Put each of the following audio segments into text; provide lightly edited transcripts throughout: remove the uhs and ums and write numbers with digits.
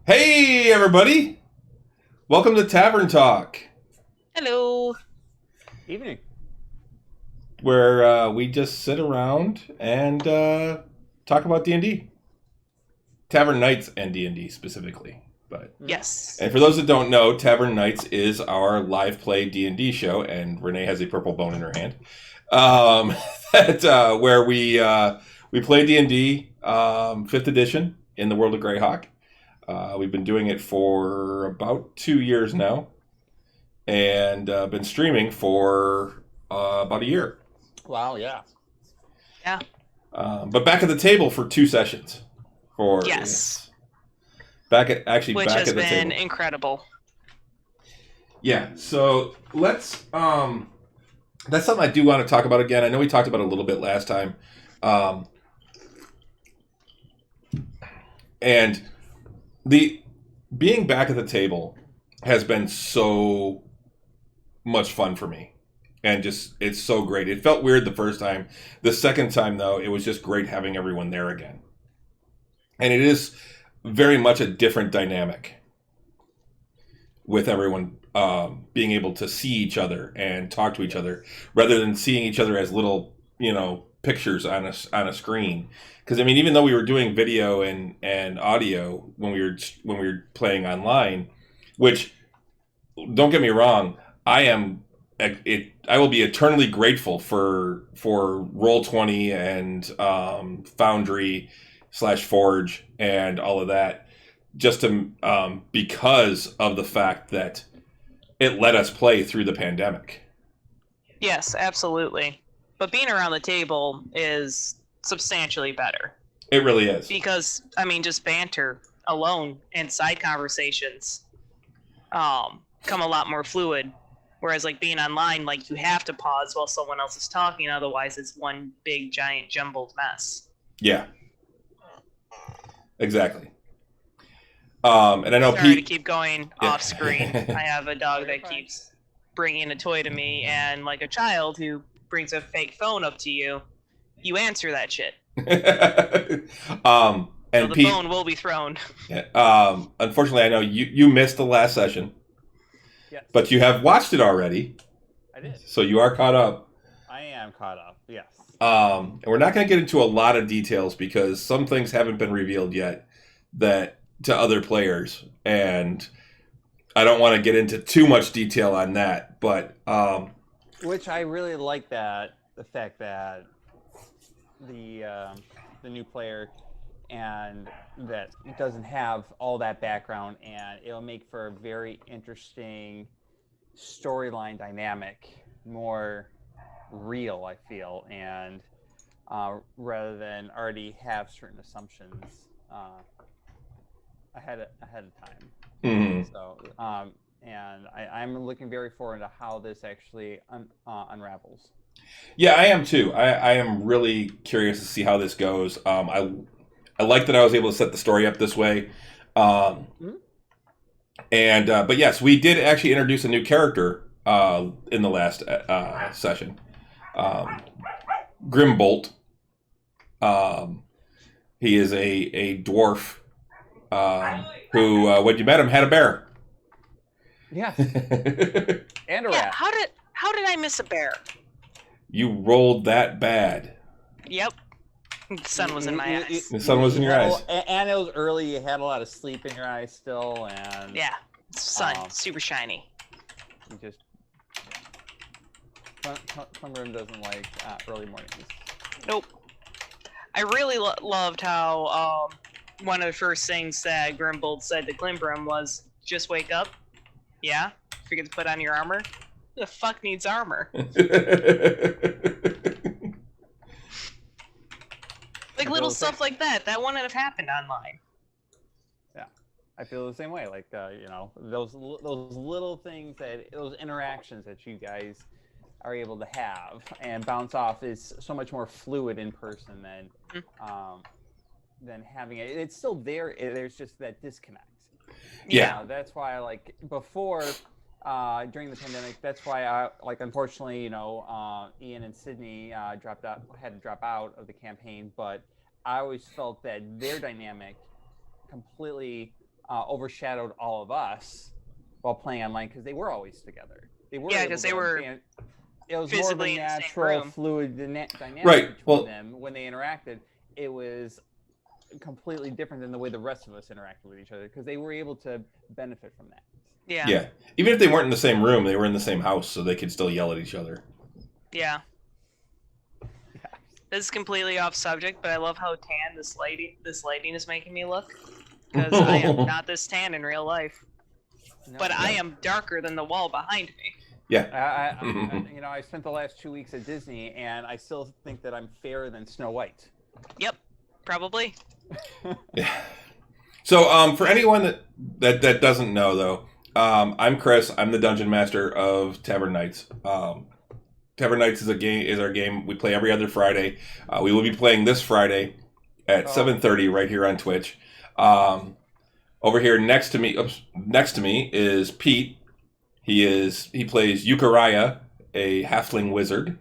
Hey, everybody! Welcome to Tavern Talk, Hello. Evening. where we just sit around and talk about D&D. Tavern Knights and D&D specifically. But Yes. and for those that don't know, Tavern Knights is our live play D&D show, and Renee has a purple bone in her hand. Where we play D&D 5th edition in the world of Greyhawk. We've been doing it for about 2 years now, and been streaming for about a year. Wow, yeah. Yeah. But back at the table for 2 sessions. Yes. Back at the Which has table. been incredible. Yeah. So let's. That's something I do want to talk about again. I know we talked about it a little bit last time, and the being back at the table has been so much fun for me. And just, it's so great. It felt weird the first time. The second time, though, it was just great having everyone there again. And it is very much a different dynamic with everyone being able to see each other and talk to each other rather than seeing each other as little, pictures on a screen. Because I mean, even though we were doing video and audio when we were playing online, which, don't get me wrong, I will be eternally grateful for Roll20 and Foundry / Forge and all of that, just to because of the fact that it let us play through the pandemic. Yes, absolutely. But being around the table is substantially better. It really is. Because, I mean, just banter alone and side conversations come a lot more fluid. Whereas, like, being online, like, you have to pause while someone else is talking. Otherwise, it's one big, giant, jumbled mess. Yeah. Exactly. And I know Sorry to Pete. keep going off screen. I have a dog that keeps bringing a toy to me, and like a child who brings a fake phone up to you, you answer that shit. And So the Pete, phone will be thrown. unfortunately, I know you missed the last session, Yes. but you have watched it already, I did. so you are caught up. I am caught up, yes. And we're not going to get into a lot of details because some things haven't been revealed yet that to other players, and I don't want to get into too much detail on that. But Which I really like the fact that the new player and that doesn't have all that background, and it'll make for a very interesting storyline dynamic, more real, I feel, and rather than already have certain assumptions ahead of time. mhm. So, and I'm looking very forward to how this actually unravels. Yeah, I am too. I am really curious to see how this goes. I like that I was able to set the story up this way. Mhm. And but yes, we did actually introduce a new character in the last session. Grimbolt. He is a dwarf who, when you met him, had a bear. Yeah, and a Yeah, rat. how did I miss a bear? You rolled that bad. Yep. The sun was in my eyes. The sun was in your had eyes. and it was early. You had a lot of sleep in your eyes still, and Yeah. Sun, super shiny. you just Plumberm doesn't like early mornings. Nope. I really loved how one of the first things that Grimbold said to Klimbrim was, "Just wake up." Yeah. Forget to put on your armor. Who the fuck needs armor? Like little stuff like that. That wouldn't have happened online. Yeah, I feel the same way. Like those little things, those interactions that you guys are able to have and bounce off is so much more fluid in person than having it. It's still there. There's just that disconnect. Yeah. That's why, like, before, during the pandemic, that's why I, like, unfortunately, Ian and Sydney had to drop out of the campaign, but I always felt that their dynamic completely overshadowed all of us while playing online because they were always together. They were because they were it was physically more of a in the same natural, room. fluid dynamic Right. between them when they interacted. It was completely different than the way the rest of us interacted with each other because they were able to benefit from that. Yeah. Yeah. Even if they weren't in the same room, they were in the same house, so they could still yell at each other. Yeah. This is completely off subject, but I love how tan this lighting is making me look. Because I am not this tan in real life. No, But I am darker than the wall behind me. Yeah. I spent the last 2 weeks at Disney, and I still think that I'm fairer than Snow White. Yep, probably. Yeah. So, for anyone that doesn't know, though, I'm Chris. I'm the Dungeon Master of Tavern Knights. Tavern Knights is our game we play every other Friday. We will be playing this Friday at 7:30 right here on Twitch. Over here next to me is Pete. He plays Euchariah, a halfling wizard.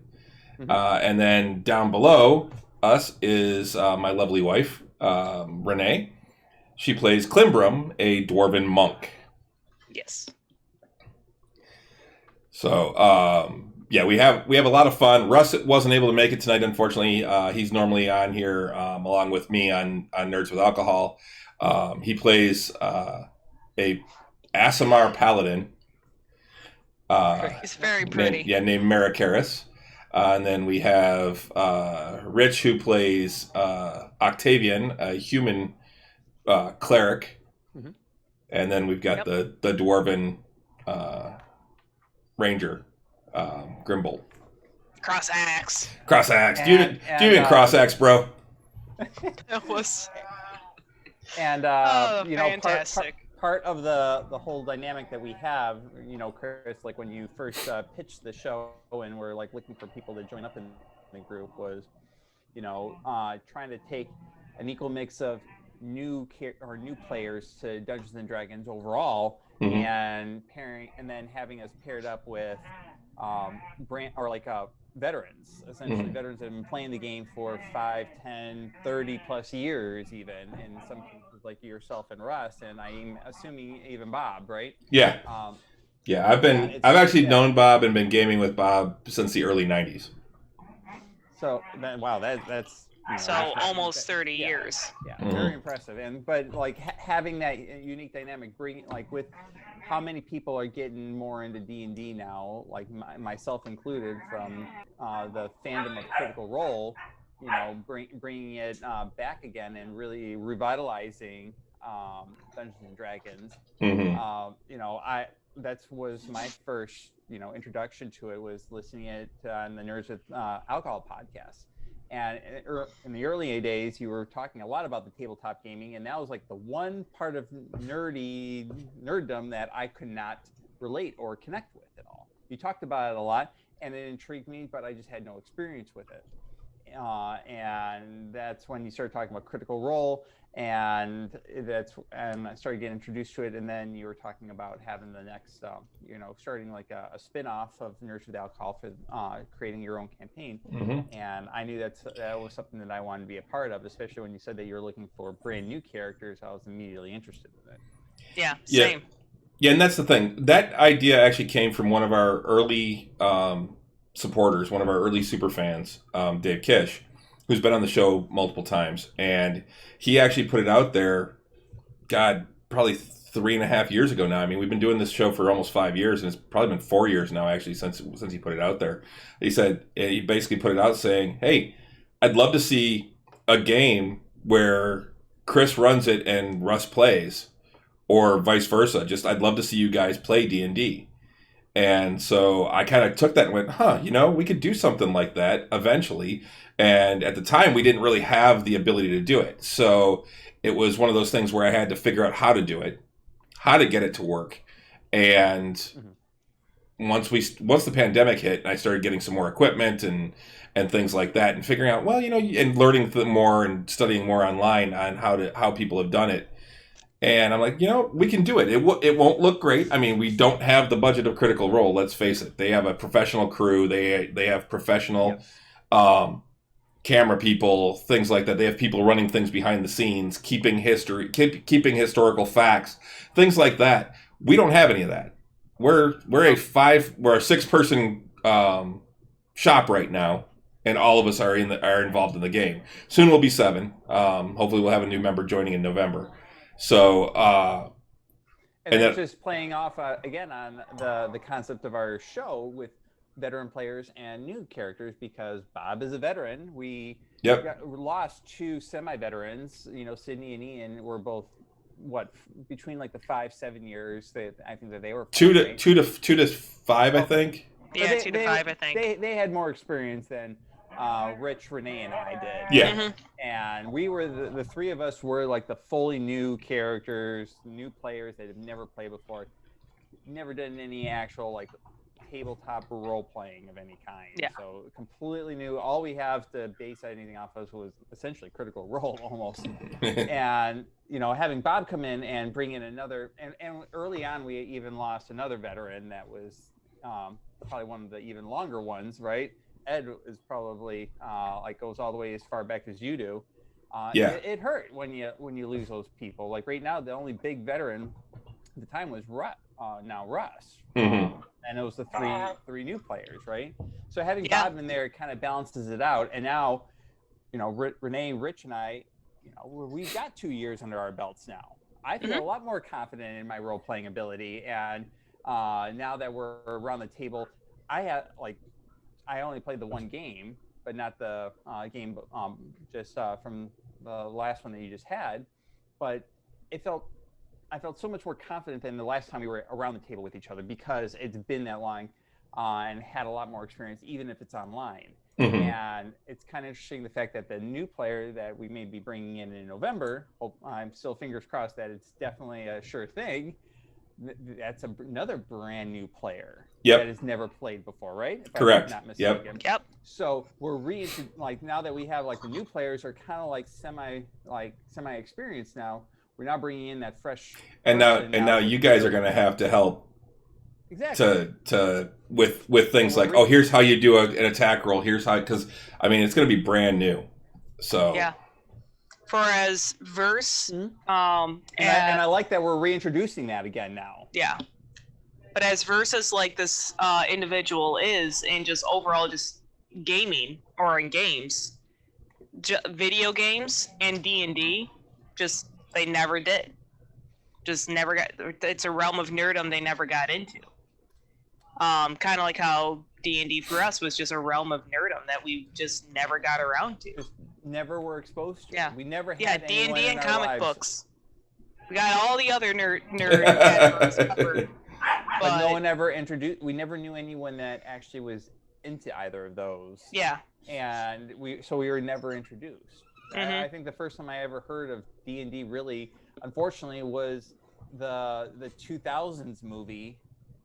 Mm-hmm. And then down below us is my lovely wife, Renee. She plays Klimbrum, a dwarven monk. Yes. So, we have a lot of fun. Russ wasn't able to make it tonight, unfortunately. He's normally on here along with me on Nerds with Alcohol. He plays a Aasimar paladin. He's very pretty. Named Americaris. And then we have Rich, who plays Octavian, a human cleric. Mm-hmm. And then we've got the dwarven ranger, Grimble. Cross axe. Cross axe. Do you even cross axe, bro? That was. And fantastic. Part of the whole dynamic that we have, Chris, like when you first pitched the show and we're like looking for people to join up in the group was, trying to take an equal mix of new players to Dungeons and Dragons overall, mm-hmm. and then having us paired up with veterans, essentially mm-hmm. veterans that have been playing the game for 5, 10, 30 plus years, even in some cases like yourself and Russ, and I'm assuming even Bob, right? Yeah. I've actually known Bob and been gaming with Bob since the early 90s. So that's almost 30 years. Yeah, mm-hmm. very impressive. But like having that unique dynamic, bringing like with how many people are getting more into D&D now, like myself included, from the fandom of Critical Role, bringing it back again and really revitalizing Dungeons and Dragons. Mm-hmm. That was my first introduction to it, was listening it on the Nerds with Alcohol podcast. And in the early days, you were talking a lot about the tabletop gaming, and that was like the one part of nerddom that I could not relate or connect with at all. You talked about it a lot, and it intrigued me, but I just had no experience with it. And that's when you started talking about Critical Role, and I started getting introduced to it. And then you were talking about having the next, starting like a spin-off of Nerds with Alcohol for creating your own campaign. Mm-hmm. And I knew that was something that I wanted to be a part of, especially when you said that you were looking for brand new characters. I was immediately interested in it. Yeah, same. Yeah, and that's the thing. That idea actually came from one of our early supporters, one of our early super fans, Dave Kish, who's been on the show multiple times. And he actually put it out there, probably 3.5 years ago now. I mean, we've been doing this show for almost 5 years, and it's probably been 4 years now, actually, since he put it out there. He basically put it out saying, hey, I'd love to see a game where Chris runs it and Russ plays, or vice versa. I'd love to see you guys play D&D. And so I kind of took that and went, we could do something like that eventually. And at the time, we didn't really have the ability to do it. So it was one of those things where I had to figure out how to do it, how to get it to work. And mm-hmm. once the pandemic hit, I started getting some more equipment and things like that, and figuring out, and learning more and studying more online on how people have done it. And I'm like, we can do it. It won't look great. I mean, we don't have the budget of Critical Role. Let's face it. They have a professional crew. They have professional camera people, things like that. They have people running things behind the scenes, keeping historical facts, things like that. We don't have any of that. We're a 6-person shop right now, and all of us are involved in the game. Soon we'll be 7. Hopefully we'll have a new member joining in November. So and that's just playing off again on the concept of our show with veteran players and new characters, because Bob is a veteran. We lost 2 semi-veterans. Sydney and Ian were both between like the 5-7 years that I think that they were playing, 2 to 5, I think. Yeah, 2 to 5, I think. They had more experience than Rich, Renee, and I did. Yeah. And we were the 3 of us were like the fully new characters, new players that have never played before, never done any actual like tabletop role playing of any kind. Yeah. So completely new. All we have to base anything off of was essentially Critical Role almost. And having Bob come in and bring in another, and early on we even lost another veteran that was probably one of the even longer ones, right? Ed is probably goes all the way as far back as you do. It hurt when you lose those people. Like right now, the only big veteran at the time was Russ. Mm-hmm. And it was the three new players, right? So having Bob in there kind of balances it out. And now, Renee, Rich, and I, we've got 2 years under our belts now. I feel a lot more confident in my role-playing ability. And now that we're around the table, I only played the one game, but not the game from the last one that you just had. But I felt so much more confident than the last time we were around the table with each other, because it's been that long and had a lot more experience, even if it's online. Mm-hmm. And it's kind of interesting the fact that the new player that we may be bringing in November, I'm still fingers crossed that it's definitely a sure thing. That's another brand new player that has never played before, right? Correct. I'm not mistaken. Yep. So we're now that we have the new players are kind of semi experienced now. We're now bringing in that fresh. And now you guys are going to have to help. Exactly. With things like, here's how you do an attack roll. Here's how, because it's going to be brand new. So yeah. For as Verse, and I like that we're reintroducing that again now. Yeah. But as Verse as this individual is, and just overall just gaming or in games, video games and D&D, just. They never did. Just never got. It's a realm of nerdom they never got into. Kind of like how D&D for us was just a realm of nerdom that we just never got around to. Just never were exposed to. Yeah. We never had. Yeah, D&D and comic lives. Books. We got all the other nerd categories covered. But no one ever introduced. We never knew anyone that actually was into either of those. Yeah. And we were never introduced. Mm-hmm. I think the first time I ever heard of D&D really, unfortunately, was the 2000s movie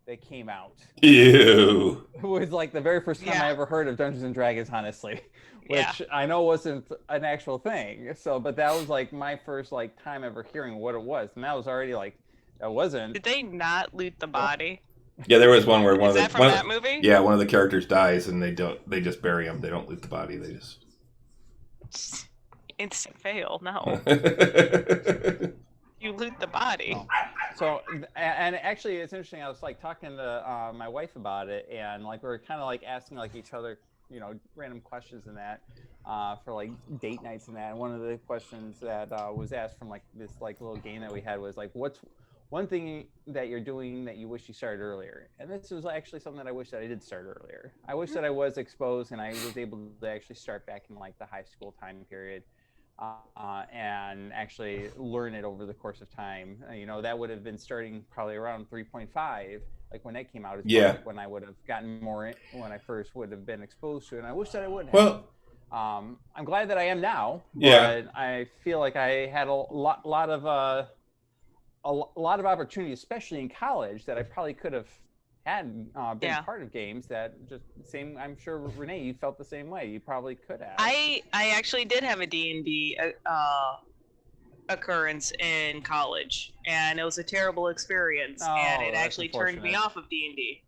that came out. Ew. It was the very first time I ever heard of Dungeons and Dragons, honestly, which I know wasn't an actual thing. So, but that was my first time ever hearing what it was, and that was already that wasn't. Did they not loot the body? Yeah, there was one where that movie? Yeah, one of the characters dies and they just bury him. They don't loot the body. They just. Instant fail. No. You loot the body. So, and actually, it's interesting. I was talking to my wife about it, and we were kind of asking each other, random questions and that for date nights and that. And one of the questions that was asked from this little game that we had was what's one thing that you're doing that you wish you started earlier? And this was actually something that I wish that I did start earlier. I wish that I was exposed and I was able to actually start back in the high school time period. And actually learn it over the course of time. That would have been starting probably around 3.5, when that came out. When I would have gotten more when I first would have been exposed to it. And I wish that I would have. Well, I'm glad that I am now. Yeah. But I feel like I had a lot of opportunity, especially in college, that I probably could have had been part of games that just same. I'm sure Renee, you felt the same way. You probably could have. I actually did have a D&D occurrence in college, and it was a terrible experience, and it actually turned me off of D&D.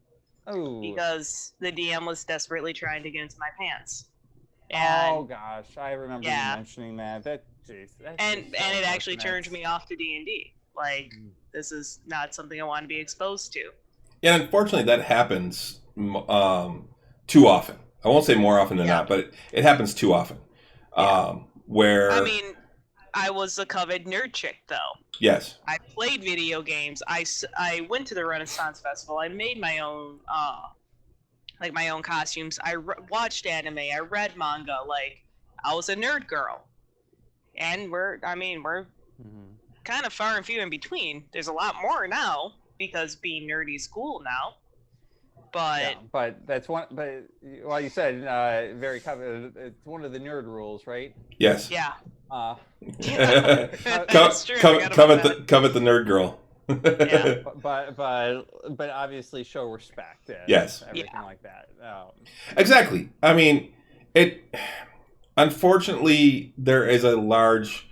Oh. Because the DM was desperately trying to get into my pants. And Oh gosh, I remember you mentioning that. And it actually turned me off to D&D. Like, this is not something I want to be exposed to. Yeah, unfortunately, that happens too often. I won't say more often than not, but it happens too often. Where I mean, I was a coveted nerd chick, though. Yes. I played video games. I went to the Renaissance Festival. I made my own, my own costumes. I watched anime. I read manga. Like, I was a nerd girl. And we're kind of far and few in between. There's a lot more now because being nerdy is cool now. But that's one. But you said very coveted. It's one of the nerd rules, right? Yes. Yeah. That's true. Covet the nerd girl. Yeah. But obviously show respect. And yes. Everything like that. Exactly. I mean, it. Unfortunately, there is a large.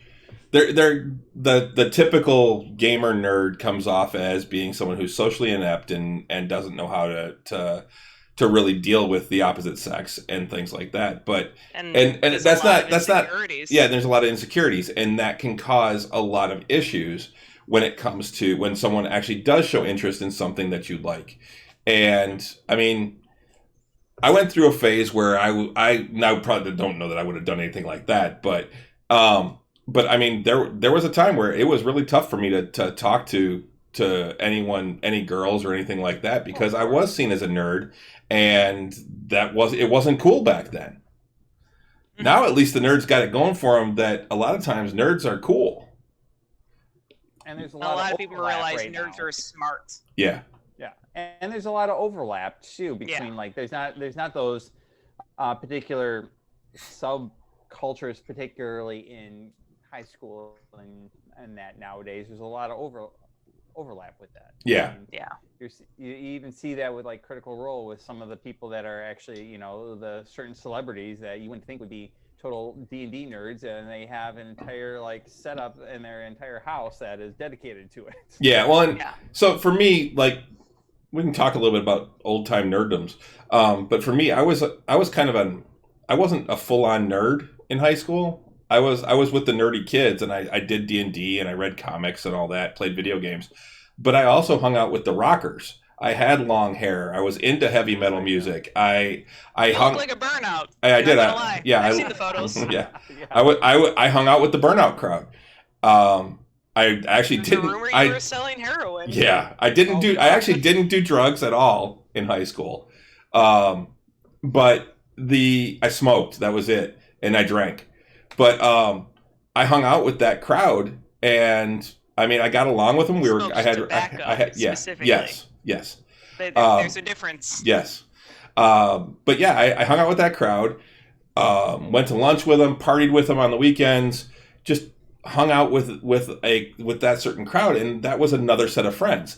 The typical gamer nerd comes off as being someone who's socially inept and doesn't know how to really deal with the opposite sex and things like that. But and that's not yeah. There's a lot of insecurities, and that can cause a lot of issues when it comes to when someone actually does show interest in something that you like. And I mean, I went through a phase where I now probably don't know that I would have done anything like that, but I mean, there was a time where it was really tough for me to talk to anyone, any girls or anything like that, because I was seen as a nerd, and it wasn't cool back then. Now at least the nerds got it going for them that a lot of times nerds are cool. And there's a lot of people realize nerds are smart. Yeah. Yeah, and there's a lot of overlap too between like there's not those particular subcultures, particularly in high school and that nowadays. There's a lot of overlap with that. Yeah. You even see that with like Critical Role with some of the people that are actually the certain celebrities that you wouldn't think would be total D&D nerds, and they have an entire like setup in their entire house that is dedicated to it. Yeah, well, so for me, like, we can talk a little bit about old time nerddoms, but for me, I wasn't a full on nerd in high school. I was with the nerdy kids, and I did D&D, and I read comics and all that, played video games, but I also hung out with the rockers. I had long hair. I was into heavy metal music. I hung like a burnout. I did. I've seen the photos. Yeah. I hung out with the burnout crowd. I actually didn't. The rumor you were selling heroin. Yeah, I actually didn't do drugs at all in high school. But I smoked. That was it, and I drank. But I hung out with that crowd, and I mean, I got along with them. I had yes. There's a difference. Yes. But yeah, I hung out with that crowd, went to lunch with them, partied with them on the weekends, just hung out with that certain crowd, and that was another set of friends.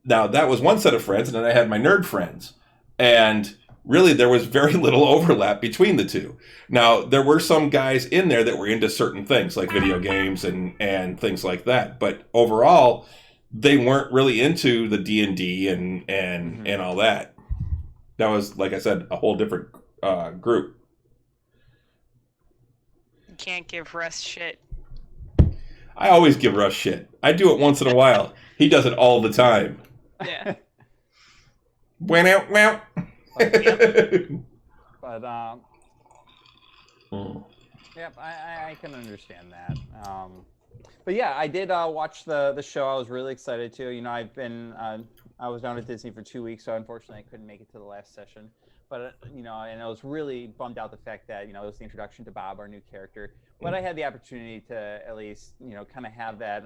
Now, that was one set of friends, and then I had my nerd friends. And really, there was very little overlap between the two. Now, there were some guys in there that were into certain things, like video games and things like that. But overall, they weren't really into the D&D and all that. That was, like I said, a whole different group. You can't give Russ shit. I always give Russ shit. I do it once in a while. He does it all the time. Yeah. Went out now. But yeah, I can understand that. But yeah, I did watch the show. I was really excited to. I was down at Disney for 2 weeks, so unfortunately I couldn't make it to the last session. But and I was really bummed out the fact that it was the introduction to Bob, our new character. But I had the opportunity to at least kind of have that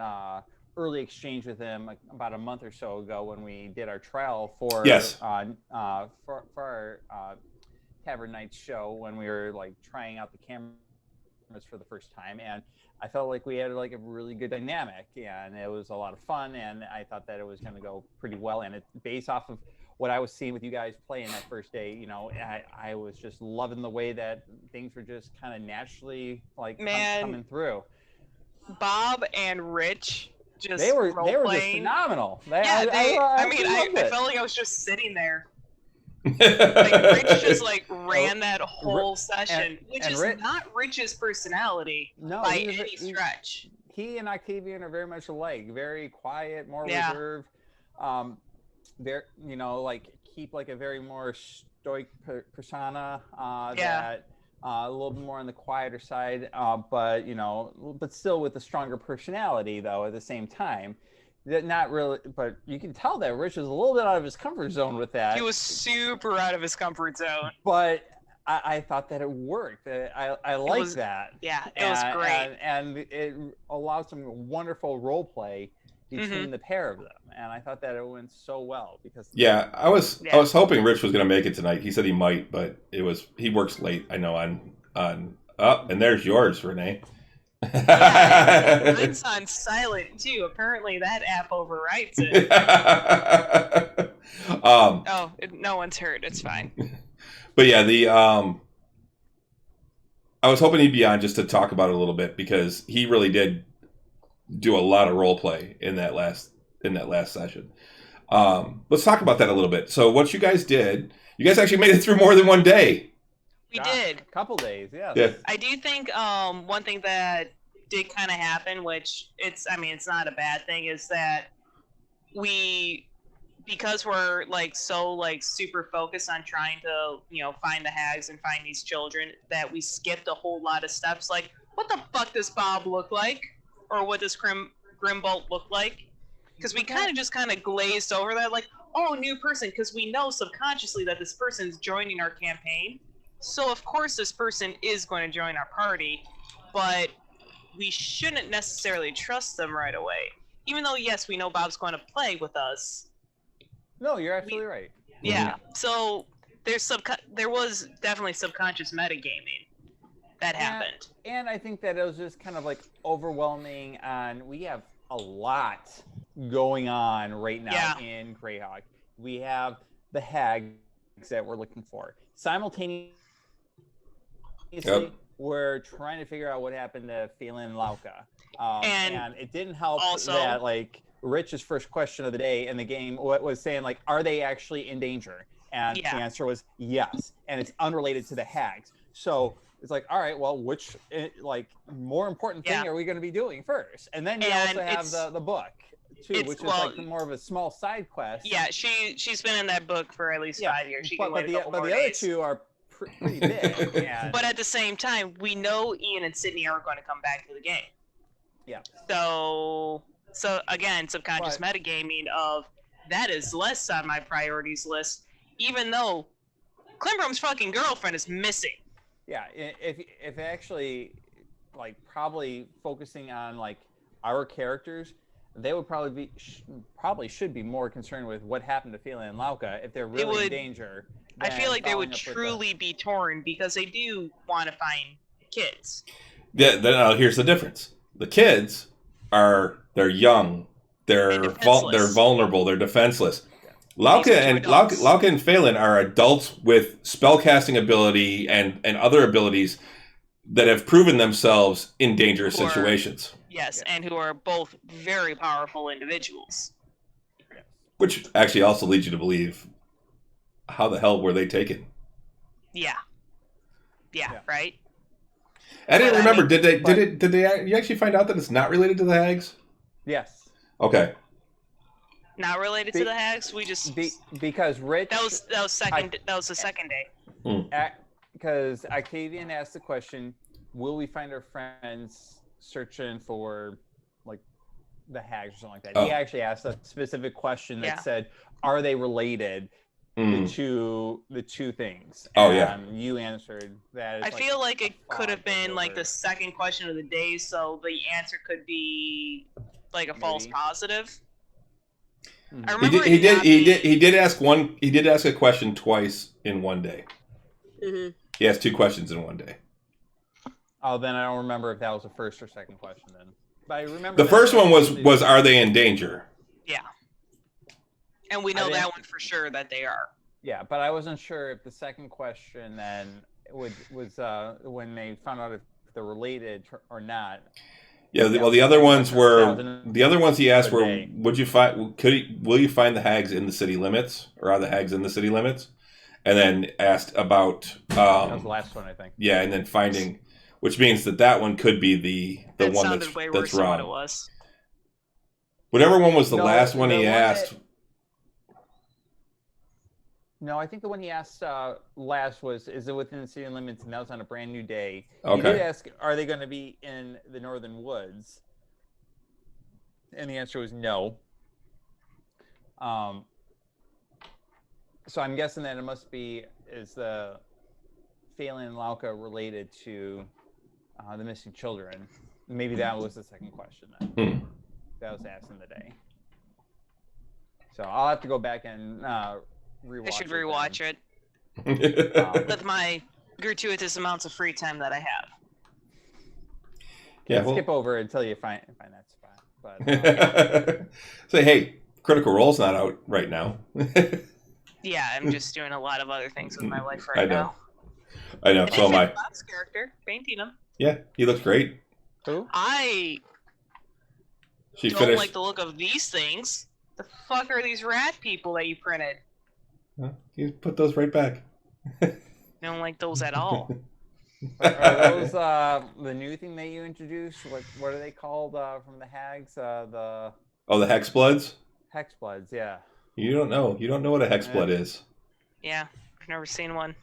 early exchange with him about a month or so ago when we did our trial for our Tavern Knights show, when we were like trying out the cameras for the first time, and I felt like we had like a really good dynamic, and it was a lot of fun, and I thought that it was going to go pretty well. And it based off of what I was seeing with you guys playing that first day, I was just loving the way that things were just kind of naturally like coming through. Bob and Rich they were just phenomenal. I felt like I was just sitting there Rich just like ran that whole session, which is not Rich's personality by any stretch. He and Octavian are very much alike. Very quiet, more reserved. They're like keep like a very more stoic persona. That a little bit more on the quieter side, but still with a stronger personality though at the same time. That not really, but you can tell that Rich is a little bit out of his comfort zone with that. He was super out of his comfort zone. But I thought that it worked. I liked that. Yeah, it was great. And it allowed some wonderful role play between the pair of them. And I thought that it went so well because I was hoping Rich was going to make it tonight. He said he might, but he works late. I know and there's yours, Renee. Yeah, mine's on silent too. Apparently that app overwrites it. No one's heard. It's fine. But yeah, I was hoping he'd be on just to talk about it a little bit because he really did do a lot of role play in that last session. Let's talk about that a little bit. So what you guys did, you guys actually made it through more than one day. We did. A couple days, yeah. I do think one thing that did kind of happen, which it's not a bad thing, is that because we're super focused on trying to find the hags and find these children, that we skipped a whole lot of steps. Like, what the fuck does Bob look like, or what does Grimbolt look like? Because we kind of glazed over that, like, oh, new person, because we know subconsciously that this person's joining our campaign. So, of course, this person is going to join our party, but we shouldn't necessarily trust them right away. Even though, yes, we know Bob's going to play with us. No, you're absolutely right. Yeah, so there was definitely subconscious metagaming that happened. And I think that it was just kind of like overwhelming we have a lot going on right now in Greyhawk. We have the hags that we're looking for. Simultaneously, we're trying to figure out what happened to Phelan and Lauka. And it didn't help that, like, Rich's first question of the day in the game was saying, like, are they actually in danger? And the answer was yes. And it's unrelated to the hags. So it's like, all right, well, which, more important thing are we going to be doing first? And then you also have the book, too, which is like more of a small side quest. Yeah, she's been in that book for at least 5 years. But the other two are pretty big. But at the same time, we know Ian and Sydney are going to come back to the game. Yeah. So again, subconscious metagaming of that is less on my priorities list, even though Klimbrum's fucking girlfriend is missing. Yeah, if actually, like, probably focusing on like our characters, they would probably should be more concerned with what happened to Phelan and Lauka if they're really in danger. I feel like they would truly be torn because they do want to find kids. Yeah, then here's the difference. The kids they're young, they're vulnerable, they're defenseless. Lauka and Phelan are adults with spellcasting ability and other abilities that have proven themselves in dangerous situations. Yes, and who are both very powerful individuals. Which actually also leads you to believe, how the hell were they taken? Yeah, right? I didn't remember. Did they? You actually find out that it's not related to the hags? Yes. Okay. Not related to the hags. We just because Rich. That was the second day. Because Octavian asked the question, "Will we find our friends searching for like the hags or something like that?" He actually asked a specific question that said, "Are they related?" The two things. You answered that. I feel like it could have been like the second question of the day, so the answer could be like a false positive. I remember he did ask a question twice in one day. Mm-hmm. He asked 2 questions in one day. Oh, then I don't remember if that was the first or second question then. But I remember the first one was are they in danger? Yeah. And we know that one for sure that they are. Yeah, but I wasn't sure if the second question then was when they found out if they're related or not. Yeah, the other ones he asked were, will you find the hags in the city limits, or are the hags in the city limits? and then asked about that was the last one, I think. yeah, and then finding, which means that one could be the That one sounded way that's worse than what it wrong. was. Whatever one was the No, last one the he one asked. No, I think the one he asked last was, is it within the city limits? And that was on a brand new day. Okay. He did ask, are they going to be in the northern woods? And the answer was no. So I'm guessing that it must be, is the Phelan and Lauka related to the missing children? Maybe that was the second question then. That was asked in the day. So I'll have to go back and rewatch. I should it rewatch then. it with my gratuitous amounts of free time that I have. Yeah, Skip over until you find that spot. But say, hey, Critical Role's not out right now. Yeah, I'm just doing a lot of other things with my life right now. I know. And So am I. Bob's character, painting him. Yeah, he looks great. who? I She don't finished. like the look of these things. The fuck are these rat people that you printed? You put those right back. I don't like those at all. Are those the new thing that you introduced? What are they called from the Hags? The Oh, the Hex Bloods? Hex Bloods, yeah. You don't know. You don't know what a Hex Blood is. Yeah, I've never seen one.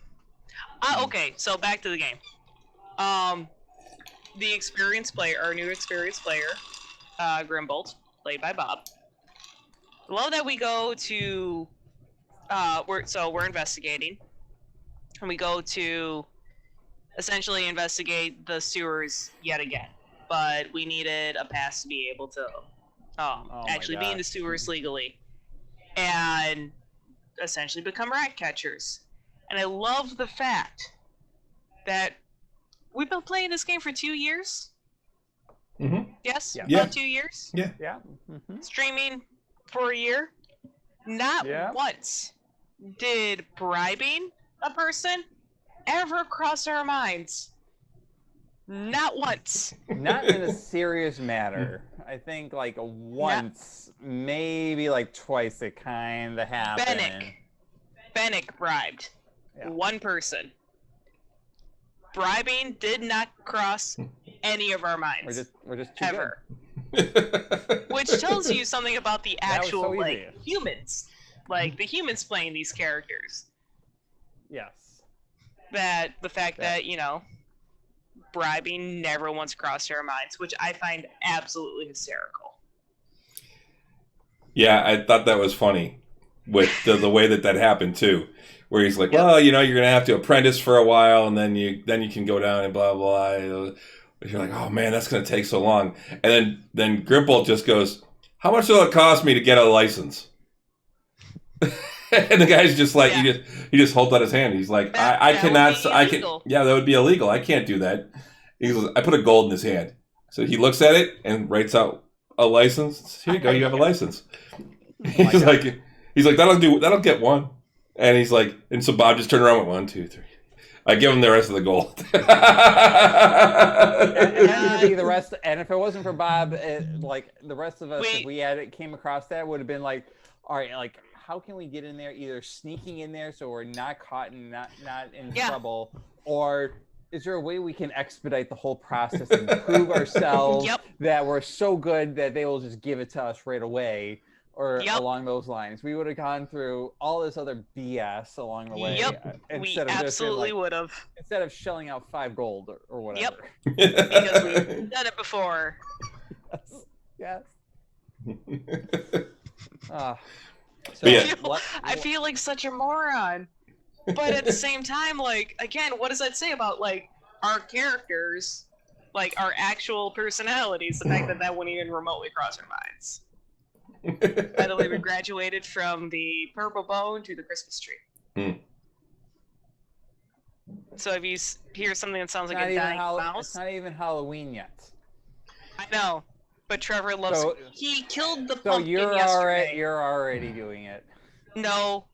Okay, so back to the game. The experienced player, our new experienced player, Grimbolt, played by Bob. Love that we go to. We're investigating, and we go to essentially investigate the sewers yet again. But we needed a pass to be able to actually be in the sewers legally, and essentially become rat catchers. And I love the fact that we've been playing this game for 2 years. Mm-hmm. Yes, Yeah. about 2 years. Yeah. Mm-hmm. Streaming for a year. Not Yeah. once did bribing a person ever cross our minds. Not once. Not in a serious matter. I think like once, maybe like twice it kind of happened. Fennec bribed one person. Bribing did not cross any of our minds. We're just too ever. good. Which tells you something about the That was actual so easy. humans. Like the humans playing these characters. Yes. That the fact that, bribing never once crossed our minds, which I find absolutely hysterical. Yeah, I thought that was funny with the way that happened too, where he's like, well, you're gonna have to apprentice for a while, and then you can go down and blah blah. You're like, oh man, that's gonna take so long. And then Grimbolt just goes, how much will it cost me to get a license? And the guy's just like, he just holds out his hand. He's like, I cannot. Yeah, that would be illegal. I can't do that. He goes, I put a gold in his hand. So he looks at it and writes out a license. Here you go. You have a license. He's like, that'll get one. And he's like, and so Bob just turned around and went 1, 2, 3. I give him the rest of the gold. and the rest, and if it wasn't for Bob, the rest of us, if we came across that, would have been like, all right, like, how can we get in there? Either sneaking in there so we're not caught and not in trouble, or is there a way we can expedite the whole process and prove ourselves that we're so good that they will just give it to us right away, or along those lines? We would have gone through all this other BS along the way. We absolutely would have. Instead of shelling out 5 gold or whatever. Because we've done it before. Yes. I feel like such a moron. But at the same time, like, again, what does that say about, like, our characters, like, our actual personalities, the fact that wouldn't even remotely cross our minds? By the way, we graduated from the purple bone to the Christmas tree. So if you hear something that sounds like a dying mouse... It's not even Halloween yet. I know, but Trevor loves... he killed the pumpkin yesterday. So you're already doing it. No.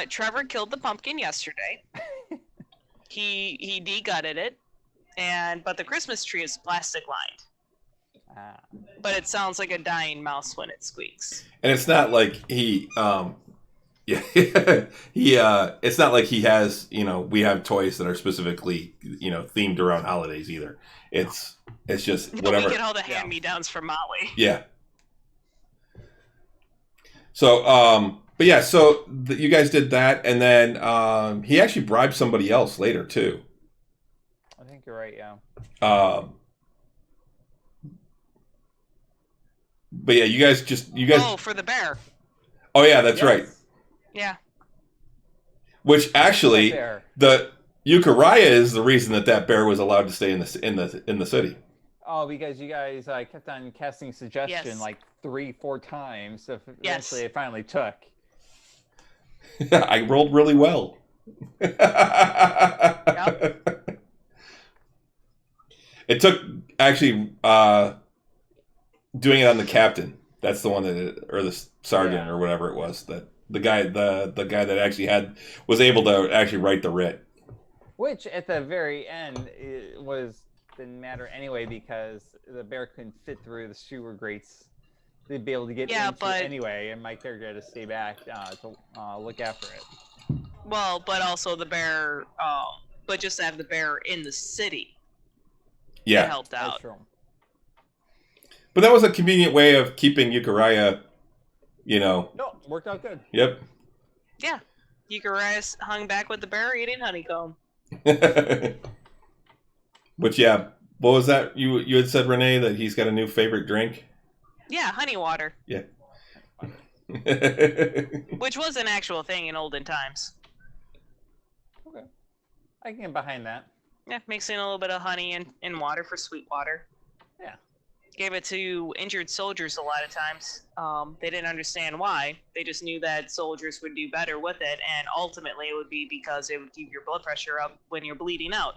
Trevor killed the pumpkin yesterday. He de-gutted it, but the Christmas tree is plastic lined. But it sounds like a dying mouse when it squeaks. And it's not like he Yeah, he. It's not like he has. We have toys that are specifically themed around holidays either. It's just whatever. We get all the hand-me-downs from Molly. Yeah. So, but yeah, so you guys did that, and then he actually bribed somebody else later too. I think you're right. Yeah. But yeah, you guys. Oh, for the bear. Oh yeah, that's right. Yeah. Which actually, the Eucharia is the reason that bear was allowed to stay in the city. Oh, because you guys kept on casting suggestion like 3-4 times. So eventually it finally took. I rolled really well. Yep. It took actually doing it on the captain. That's the one or the sergeant or whatever it was, that the guy that actually was able to actually write the writ. Which at the very end didn't matter anyway, because the bear couldn't fit through the sewer grates. They'd be able to get into it anyway, and my character had to stay back to look after it. Well, but also the bear, but just to have the bear in the city. Yeah, it helped out. That's true. But that was a convenient way of keeping Eucharia, No, worked out good. Yep. Yeah. Eucharia hung back with the bear eating honeycomb. But yeah, what was that? You had said, Renee, that he's got a new favorite drink? Yeah, honey water. Yeah. Which was an actual thing in olden times. Okay. I can get behind that. Yeah, mixing a little bit of honey and water for sweet water. Yeah. Gave it to injured soldiers a lot of times. They didn't understand why. They just knew that soldiers would do better with it, and ultimately it would be because it would keep your blood pressure up when you're bleeding out.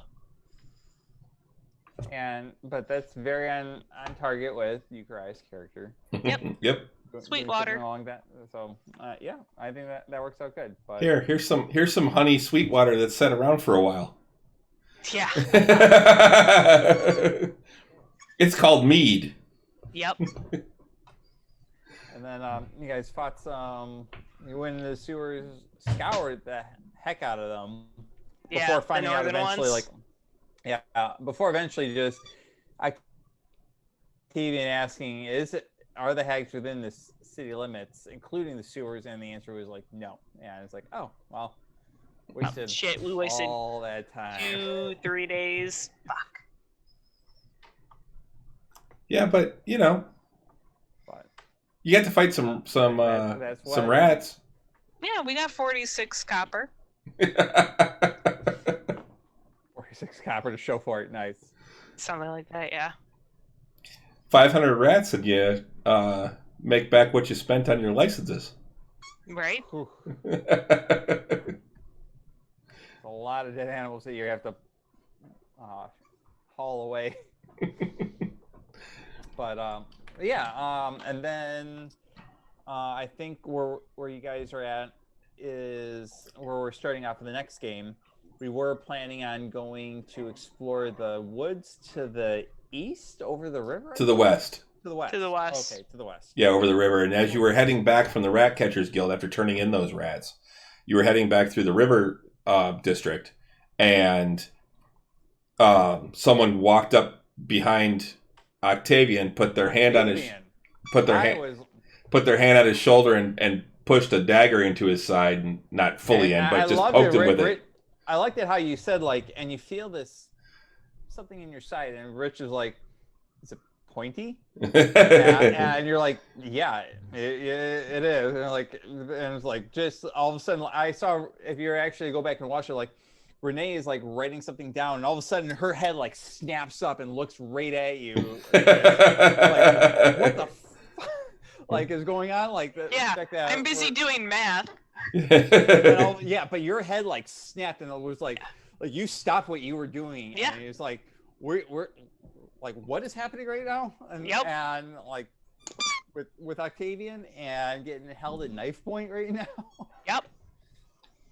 But that's very on target with Eucharia's character. Yep. Yep. Sweet water. Along that, so yeah, I think that works out good. But Here's some honey sweet water that's sat around for a while. Yeah. It's called mead. Yep. And then you guys fought some. You went into the sewers, scoured the heck out of them. Yeah. Before finding out eventually, ones. before eventually just Octavian asking, are the hags within the city limits, including the sewers? And the answer was like, no. Yeah, it's like, oh well, We wasted all that time. 2-3 days. Fuck. Yeah, but you got to fight some rats. Yeah, we got 46 copper. 46 copper to show for it. Nice. Something like that, yeah. 500 rats, and you make back what you spent on your licenses. Right. A lot of dead animals that you have to haul away. But and then I think where you guys are at is where we're starting off in the next game. We were planning on going to explore the woods to the east over the river? To the west. To the west. To the west. Okay, to the west. Yeah, over the river. And as you were heading back from the Rat Catchers Guild after turning in those rats, you were heading back through the river district, and someone walked up behind Octavian, put their hand on his shoulder and pushed a dagger into his side, and not fully but just poked him with it. I liked it how you said and you feel this something in your side, and Rich is like, is it pointy? and you're like, yeah, it is. And it's like just all of a sudden I saw, if you actually go back and watch it, Renee is writing something down, and all of a sudden her head snaps up and looks right at you. What the is going on? I'm busy doing math. But your head snapped, and it was you stopped what you were doing. Yeah. And it's we're what is happening right now? And, yep. And with Octavian and getting held at knife point right now. Yep.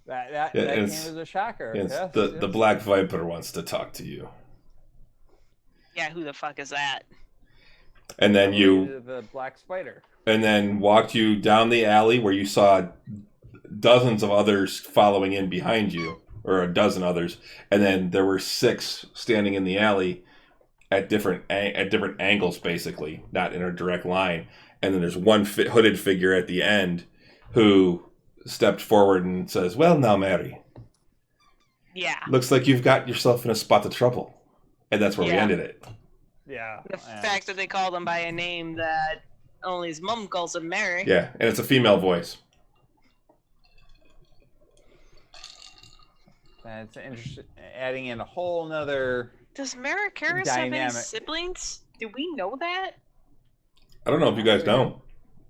That came as a shocker. Yes, the Black Viper wants to talk to you. Yeah, who the fuck is that? And then the Black Spider. And then walked you down the alley where you saw dozens of others following in behind you, or a dozen others, and then there were 6 standing in the alley at different angles, basically, not in a direct line. And then there's one hooded figure at the end who stepped forward and says, "Well, now, Mary. Yeah. Looks like you've got yourself in a spot of trouble." And that's where we ended it. Yeah. The fact that they called him by a name that only his mom calls him Mary. Yeah, and it's a female voice. That's interesting. Adding in a whole nother. Does Americaris have any siblings? Do we know that? I don't know if you guys know.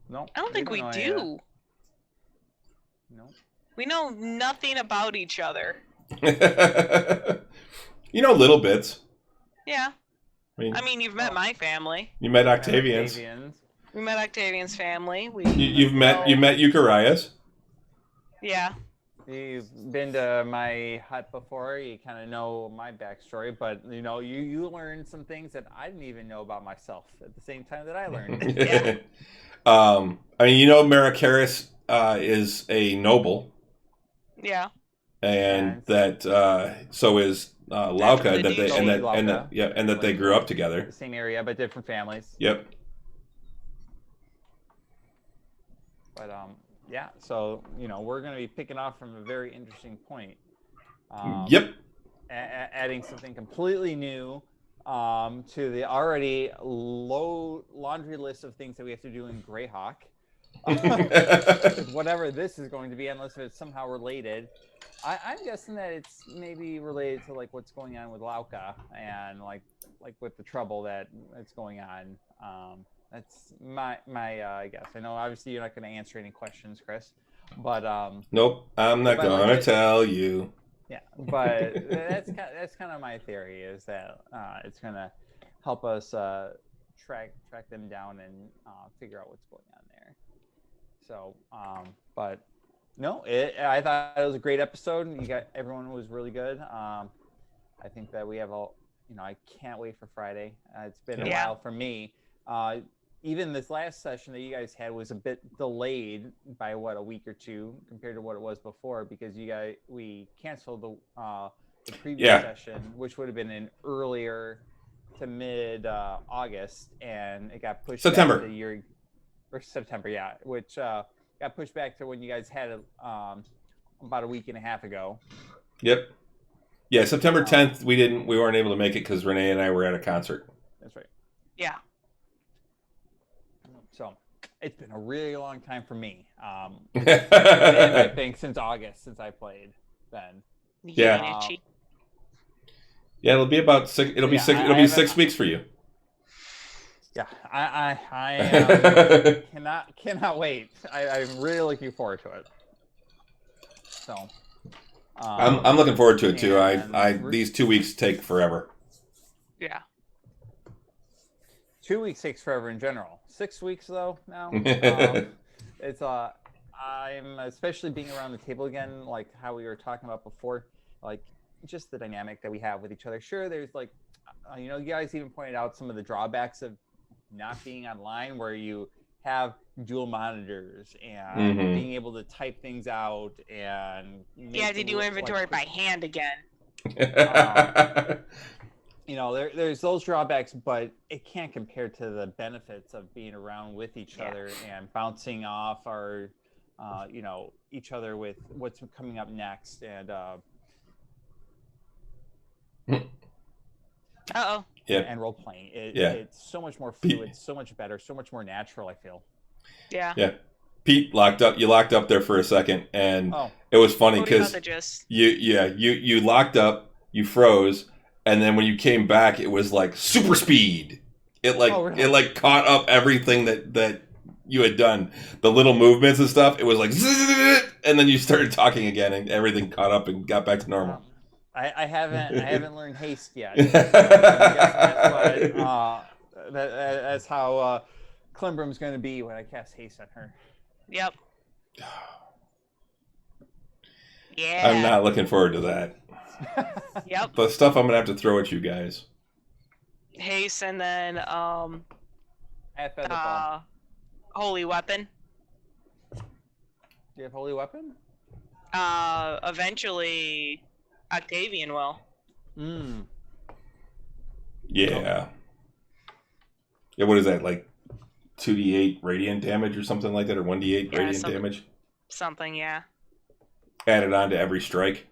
No. I don't think we do. No. We know nothing about each other. You know little bits. Yeah. I mean, you've met my family. You met Octavian's. We met Octavian's family. You've met Euchariah's. Yeah. You've been to my hut before. You kind of know my backstory, but you learned some things that I didn't even know about myself at the same time that I learned. Yeah. I mean, Americaris is a noble. Yeah. And that so is Lauka, that they grew up together. The same area, but different families. Yep. But yeah, so we're going to be picking off from a very interesting point. Yep. Adding something completely new to the already low laundry list of things that we have to do in Greyhawk. Whatever this is going to be, unless it's somehow related. I'm guessing that it's maybe related to like what's going on with Lauka and like with the trouble that's going on. That's my guess. I know obviously you're not going to answer any questions, Chris, but nope, I'm not going to tell you. Yeah, but that's kind of my theory, is that it's going to help us track them down and figure out what's going on there. So, but no, I thought it was a great episode. Everyone was really good. I think that we have I can't wait for Friday. It's been a while for me. Even this last session that you guys had was a bit delayed by a week or two compared to what it was before, because we canceled the previous session, which would have been in earlier to mid August, and it got pushed September. back to September, which got pushed back to when you guys had it about a week and a half ago. Yep. Yeah, September 10th. We weren't able to make it because Renee and I were at a concert. That's right. Yeah. So it's been a really long time for me. I think since August, since I played then. Yeah. Yeah, it'll be about 6. It'll be 6. It'll be 6 weeks for you. Yeah, I cannot wait. I'm really looking forward to it. So. I'm looking forward to it too. These 2 weeks take forever. Yeah. 2 weeks takes forever in general. 6 weeks though now. It's I'm especially being around the table again, like how we were talking about before, like just the dynamic that we have with each other. Sure, there's like, you guys even pointed out some of the drawbacks of not being online, where you have dual monitors and being able to type things out and to do inventory by hand again. There's those drawbacks, but it can't compare to the benefits of being around with each other and bouncing off our each other with what's coming up next. And and role playing, it's so much more fluid, so much better, so much more natural, I feel. Yeah. Pete you locked up there for a second, and it was funny because you locked up, you froze, and then when you came back, it was like super speed. It caught up everything that you had done, the little movements and stuff. It was like zzz, and then you started talking again, and everything caught up and got back to normal. I haven't learned haste yet. That's how Climbrum's going to be when I cast haste on her. Yep. Yeah. I'm not looking forward to that. Yep. The stuff I'm going to have to throw at you guys. Haste, and then Holy Weapon. Do you have Holy Weapon? Eventually, Octavian will. Yeah. Yeah, what is that, like 2d8 radiant damage or something like that, or 1d8 radiant damage? Something, yeah. Added on to every strike.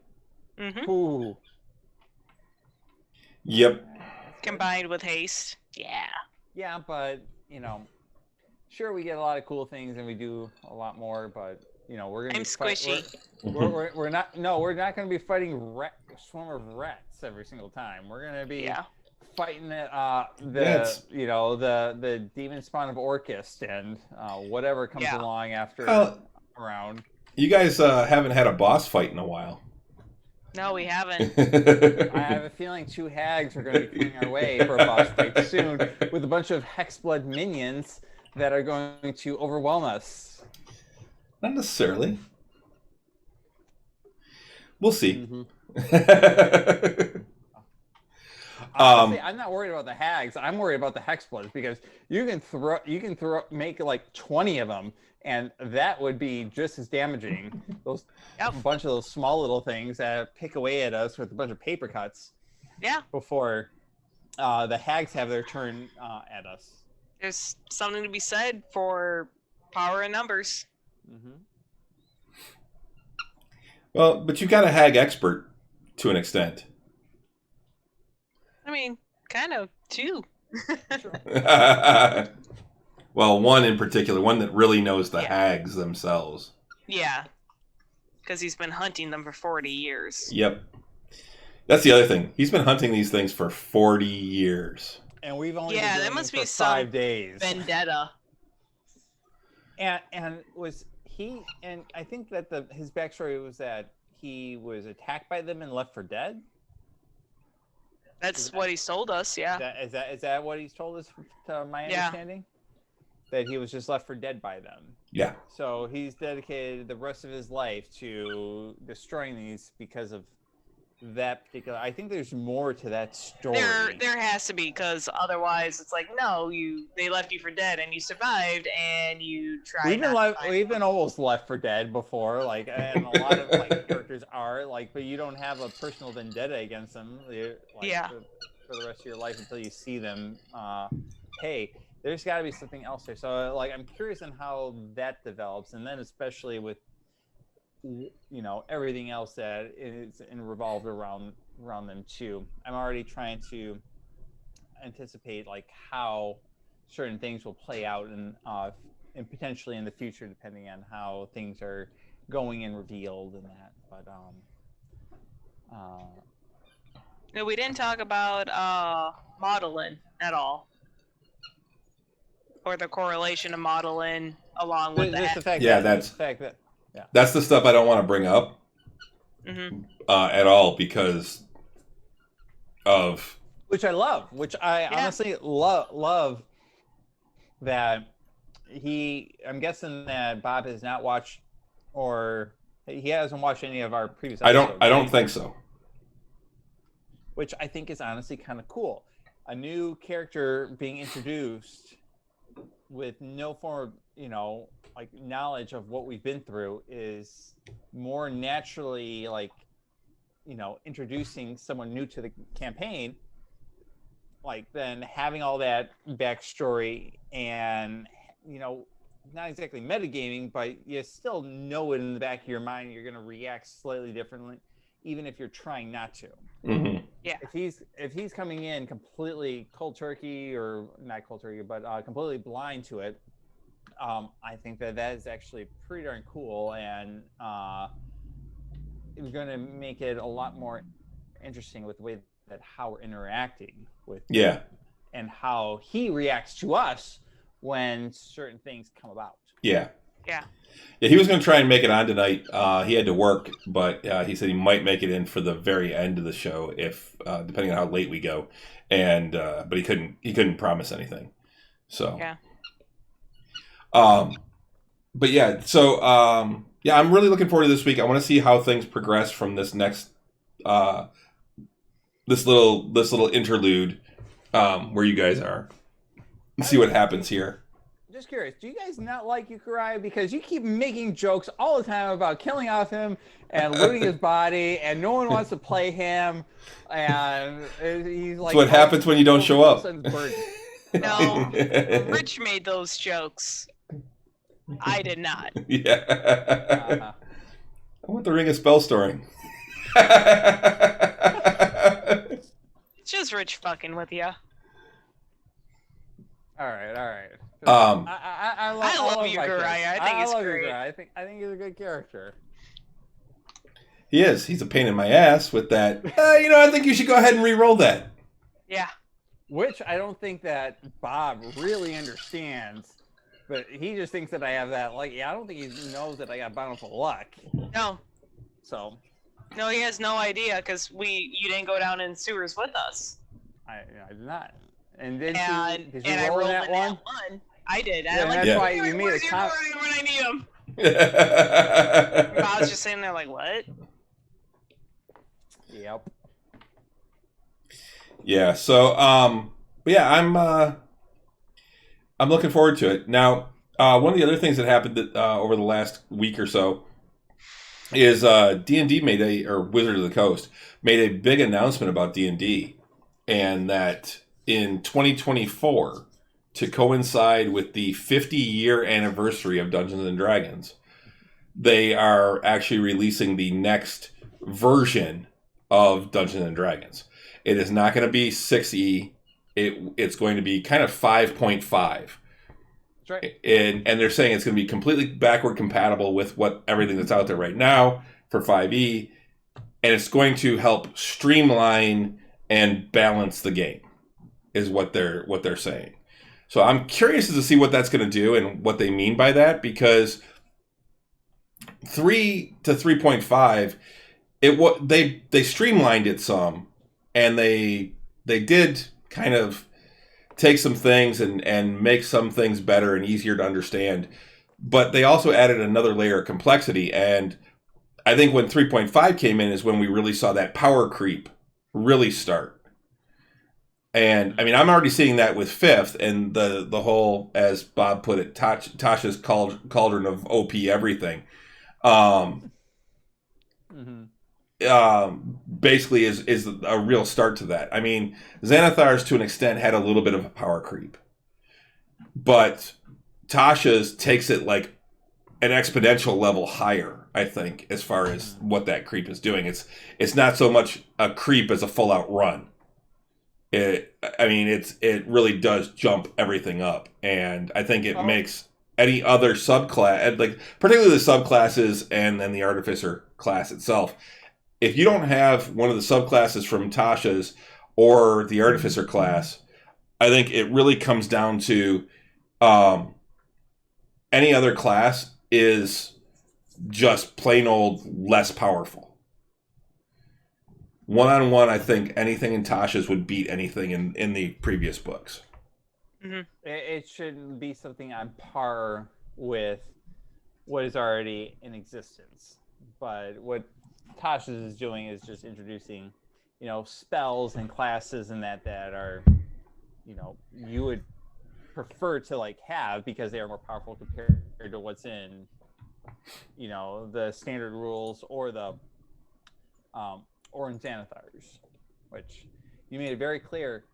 Mm-hmm. Ooh. Yep. Combined with haste. Yeah. Yeah, but, sure, we get a lot of cool things and we do a lot more, but, we're going to be squishy. We're not going to be fighting swarm of rats every single time. We're going to be fighting the demon spawn of Orcus and whatever comes along after around. You guys haven't had a boss fight in a while. No, we haven't. I have a feeling 2 hags are going to be coming our way for a boss fight soon with a bunch of Hexblood minions that are going to overwhelm us. Not necessarily. We'll see. Honestly, I'm not worried about the hags. I'm worried about the Hexbloods because you can make like 20 of them, and that would be just as damaging. Those a bunch of those small little things that pick away at us with a bunch of paper cuts. Yeah. Before the hags have their turn at us. There's something to be said for power in numbers. Well, but you got a hag expert to an extent. I mean, kind of, too. Well, one in particular, one that really knows the hags themselves. Yeah. Because he's been hunting them for 40 years. Yep. That's the other thing. He's been hunting these things for 40 years. And we've only been doing it for 5 days. Vendetta. And was he, and I think that his backstory was that he was attacked by them and left for dead? That's what he's told us, yeah. Is that what he's told us, to my understanding? That he was just left for dead by them. Yeah. So he's dedicated the rest of his life to destroying these because of that particular. I think there's more to that story. There has to be, because otherwise it's like, no, they left you for dead and you survived and you tried. We've been almost left for dead before, like, and a lot of characters are like, but you don't have a personal vendetta against them. For the rest of your life until you see them. Hey, there's got to be something else there. So I'm curious on how that develops, and then especially with everything else that is revolved around them too. I'm already trying to anticipate how certain things will play out and potentially in the future, depending on how things are going and revealed and that. But no, we didn't talk about modeling at all, or the correlation of modeling along with that. That's the stuff I don't want to bring up at all because of... Which I love. Which I honestly love that I'm guessing that Bob has not watched, or he hasn't watched any of our previous episodes. I don't think so. Which I think is honestly kind of cool. A new character being introduced with no form of, knowledge of what we've been through is more naturally introducing someone new to the campaign, than having all that backstory and, not exactly metagaming, but you still know it in the back of your mind. You're going to react slightly differently, even if you're trying not to. Mm-hmm. Yeah. If he's coming in completely cold turkey, or not cold turkey, but completely blind to it, I think that is actually pretty darn cool, and it's going to make it a lot more interesting with the way that how we're interacting with him, and how he reacts to us when certain things come about. Yeah, he was going to try and make it on tonight. He had to work, but he said he might make it in for the very end of the show, if depending on how late we go, and but he couldn't promise anything. So but yeah, so I'm really looking forward to this week. I want to see how things progress from this next this little interlude where you guys are, and see what happens here. just curious, do you guys not like Yukuraya? Because you keep making jokes all the time about killing off him and looting his body, and no one wants to play him, and he's like... That's what happens when you don't show up. No, Rich made those jokes. I did not. Yeah. I want the Ring of Spell Storing. It's just Rich fucking with you. All right. I love Yukuraya. I think he's great. I think he's a good character. He is. He's a pain in my ass with that. I think you should go ahead and re-roll that. Yeah. Which I don't think that Bob really understands, but he just thinks that I have that. Like, I don't think he knows that I got bountiful luck. No. So. No, he has no idea because you didn't go down in sewers with us. I did not. And did you I roll rolled that in one? that one. I did. Yeah, that's why you made a comment. When I need him. I was just sitting there like, what? Yep. Yeah. So, but yeah, I'm looking forward to it. Now, one of the other things that happened over the last week or so is D&D or Wizard of the Coast made a big announcement about D&D, and that in 2024, to coincide with the 50-year anniversary of Dungeons and Dragons, they are actually releasing the next version of Dungeons and Dragons. It is not going to be 6e. It's going to be kind of 5.5. That's right. And they're saying it's going to be completely backward compatible with everything that's out there right now for 5e, and it's going to help streamline and balance the game, is what they're saying. So I'm curious to see what that's going to do and what they mean by that, because 3 to 3.5, they streamlined it some, and they did kind of take some things and make some things better and easier to understand, but they also added another layer of complexity. And I think when 3.5 came in is when we really saw that power creep really start. And I mean, I'm already seeing that with 5th and the whole, as Bob put it, Tasha's cauldron of OP everything. Basically is a real start to that. I mean, Xanathar's to an extent had a little bit of a power creep, but Tasha's takes it like an exponential level higher, I think, as far as what that creep is doing. It's not so much a creep as a full out run. It really does jump everything up, and I think it makes any other subclass, like particularly the subclasses and then the Artificer class itself. If you don't have one of the subclasses from Tasha's or the Artificer class, I think it really comes down to any other class is just plain old less powerful. One-on-one, I think anything in Tasha's would beat anything in the previous books. Mm-hmm. It should be something on par with what is already in existence. But what Tasha's is doing is just introducing, spells and classes and that are, you would prefer to have because they are more powerful compared to what's in, the standard rules or in Xanathar's, which you made it very clear,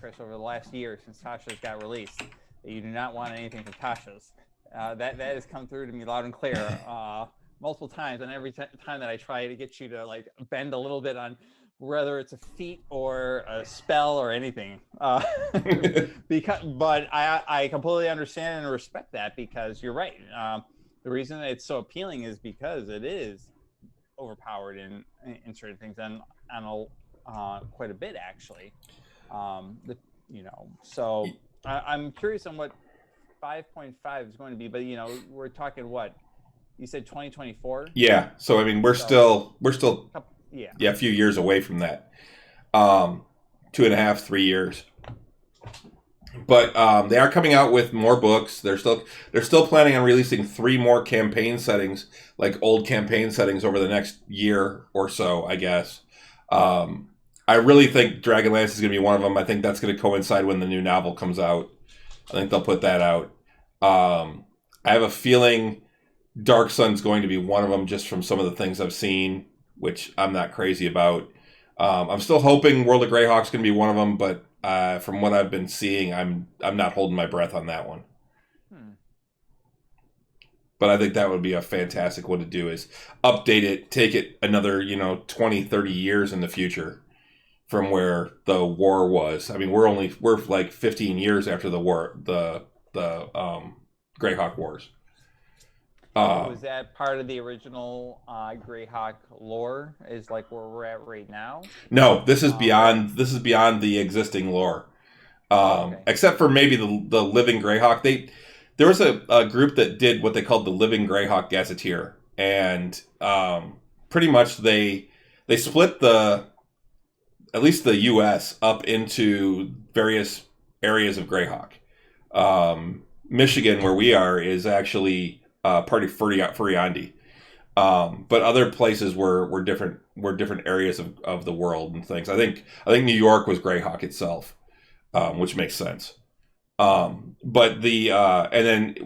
Chris, over the last year since Tasha's got released, that you do not want anything from Tasha's. That has come through to me loud and clear multiple times, and every time that I try to get you to bend a little bit on whether it's a feat or a spell or anything, but I completely understand and respect that, because you're right. The reason it's so appealing is because it is overpowered in certain things, and quite a bit actually. So I'm curious on what 5.5 is going to be, but we're talking what you said, 2024. Yeah. So I mean, we're still a few years away from that. 2.5, 3 years. But they are coming out with more books. They're still planning on releasing 3 more campaign settings, like old campaign settings, over the next year or so, I guess. I really think Dragonlance is going to be one of them. I think that's going to coincide when the new novel comes out. I think they'll put that out. I have a feeling Dark Sun's going to be one of them, just from some of the things I've seen, which I'm not crazy about. I'm still hoping World of Greyhawk's going to be one of them, but from what I've been seeing, I'm not holding my breath on that one. But I think that would be a fantastic one to do, is update it, take it another, 20, 30 years in the future from where the war was. I mean, we're like 15 years after the war, the Greyhawk Wars. Was that part of the original Greyhawk lore? Is like where we're at right now? No, this is beyond. This is beyond the existing lore. Okay. Except for maybe the Living Greyhawk. There was a group that did what they called the Living Greyhawk Gazetteer, and pretty much they split at least the U.S. up into various areas of Greyhawk. Michigan, where we are, is actually part of Furiandi. But other places were different areas of the world and things. I think New York was Greyhawk itself, which makes sense. But and then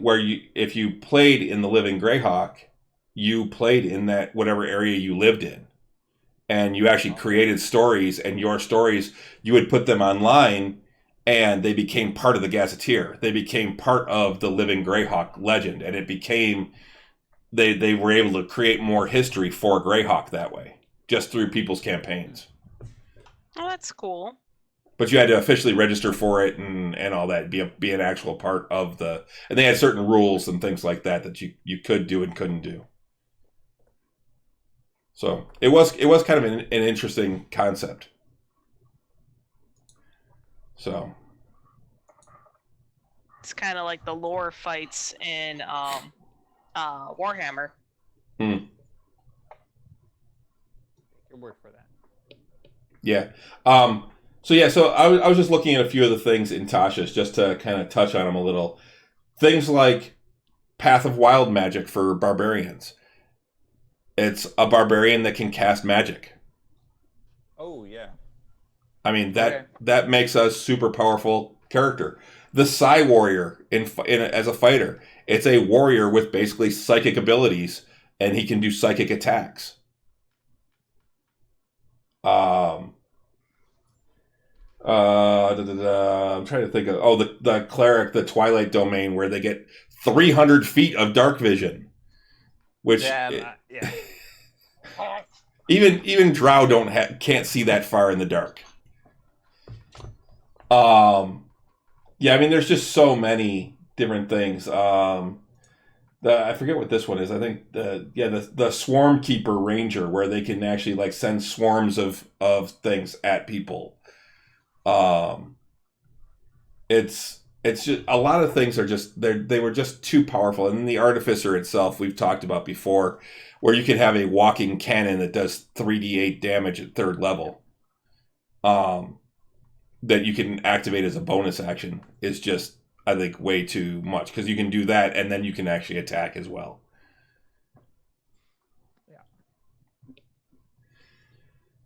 if you played in the Living Greyhawk, you played in that whatever area you lived in, and you actually created stories, and your stories, you would put them online, and they became part of the Gazetteer. They became part of the Living Greyhawk legend, and it became they were able to create more history for Greyhawk that way, just through people's campaigns. Oh, that's cool. But you had to officially register for it and all that, be an actual part of the... And they had certain rules and things like that you could do and couldn't do. So it was kind of an interesting concept. So... It's kind of like the lore fights in Warhammer. Good word for that. Yeah. So I was just looking at a few of the things in Tasha's, just to kind of touch on them a little. Things like Path of Wild Magic for barbarians. It's a barbarian that can cast magic. Oh yeah. I mean that makes a super powerful character. The Psy Warrior as a fighter, it's a warrior with basically psychic abilities, and he can do psychic attacks. I'm trying to think of the cleric, the Twilight Domain, where they get 300 feet of dark vision, which even Drow can't see that far in the dark. I mean, there's just so many different things. I forget what this one is. I think the Swarmkeeper Ranger, where they can actually like send swarms of things at people. It's just a lot of things are just they were just too powerful. And then the Artificer itself, we've talked about before, where you can have a walking cannon that does 3d8 damage at 3rd level. That you can activate as a bonus action is just, I think, way too much, because you can do that and then you can actually attack as well. Yeah.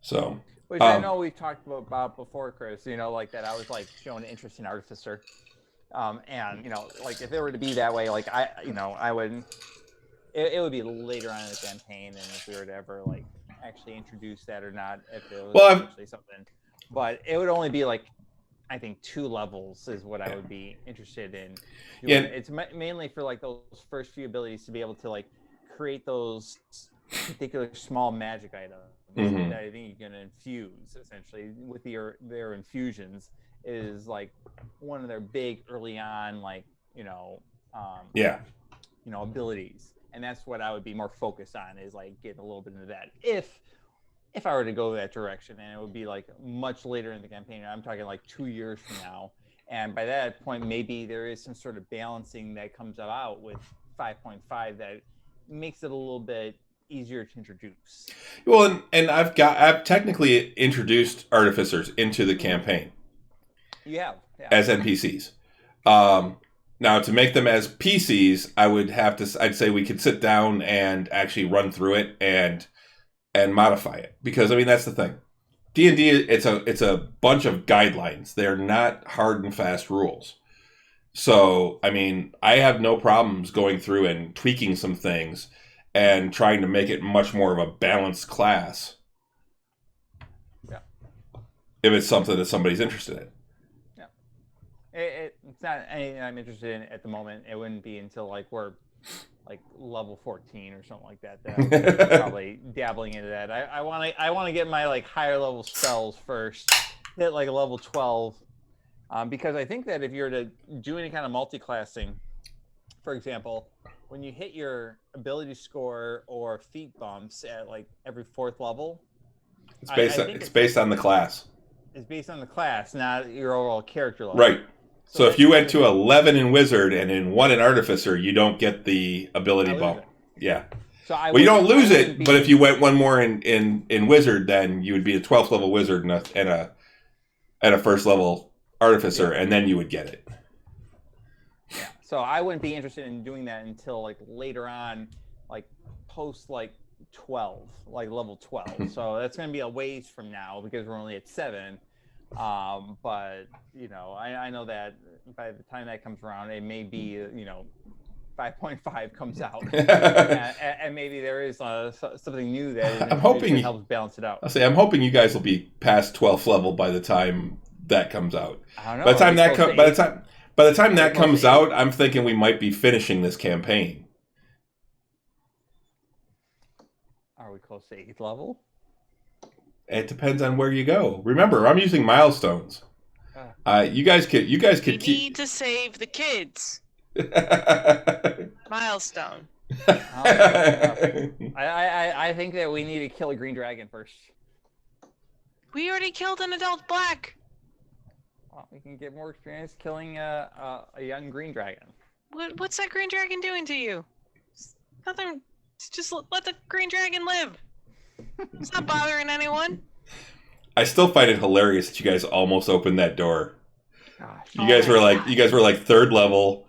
So, which I know we talked about before, Chris. Like that, I was like showing an interest in Artificer, and like if it were to be that way, like I would. It would be later on in the campaign, and if we were to ever like actually introduce that or not, if it was actually something. But it would only be like, I think 2 levels is what I would be interested in. Yeah, it's mainly for like those first few abilities to be able to like create those particular small magic items that I think you can infuse essentially with their infusions is like one of their big early on like abilities, and that's what I would be more focused on, is like getting a little bit into that if I were to go that direction. And it would be like much later in the campaign. I'm talking like 2 years from now. And by that point, maybe there is some sort of balancing that comes about with 5.5 that makes it a little bit easier to introduce. Well, and I've technically introduced Artificers into the campaign. You have, yeah. As NPCs. Now, to make them as PCs, I'd say we could sit down and actually run through it and modify it, because I mean that's the thing. D&D, it's a bunch of guidelines. They're not hard and fast rules. So, I mean, I have no problems going through and tweaking some things and trying to make it much more of a balanced class. Yeah. If it's something that somebody's interested in. Yeah. It's not anything I'm interested in at the moment. It wouldn't be until like we're like level 14 or something like that that I'm probably dabbling into that. I want to get my like higher level spells first, hit like a level 12. Because I think that if you're to do any kind of multi-classing, for example, when you hit your ability score or feat bumps at like every 4th level, it's based on the class. It's based on the class, not your overall character level. Right. So if you went to 11 in Wizard and in 1 in Artificer, you don't get the ability bump. Yeah. So you don't lose it, but if you went 1 more in Wizard, then you would be a 12th level Wizard and a 1st level Artificer, and then you would get it. Yeah. So I wouldn't be interested in doing that until like later on, like post like 12, like level 12. So that's going to be a ways from now because we're only at 7. But you know, I know that by the time that comes around, it may be 5.5 comes out, and maybe there is something new that I'm hoping helps balance it out. I'm hoping you guys will be past 12th level by the time that comes out. I don't know. By the time that comes out, I'm thinking we might be finishing this campaign. Are we close to 8th level? It depends on where you go. Remember, I'm using milestones. You guys could We need to save the kids. Milestone. I think that we need to kill a green dragon first. We already killed an adult black. Well, we can get more experience killing a young green dragon. What's that green dragon doing to you? Nothing. Just let the green dragon live. It's not bothering anyone. I still find it hilarious that you guys almost opened that door. Gosh. You guys were like 3rd level,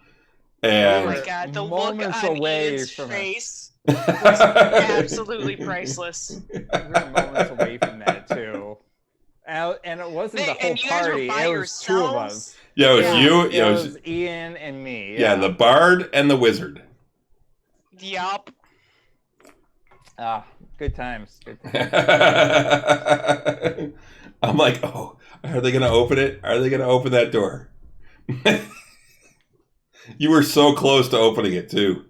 and oh my god, the look moments on away Ian's from face was absolutely priceless. We were moments away from that too. And it wasn't the whole party. It was 2 of us. Yeah, it was you. It was Ian and me. Yeah, the bard and the wizard. Yup. Good times. I'm like, oh, are they going to open it? Are they going to open that door? You were so close to opening it, too.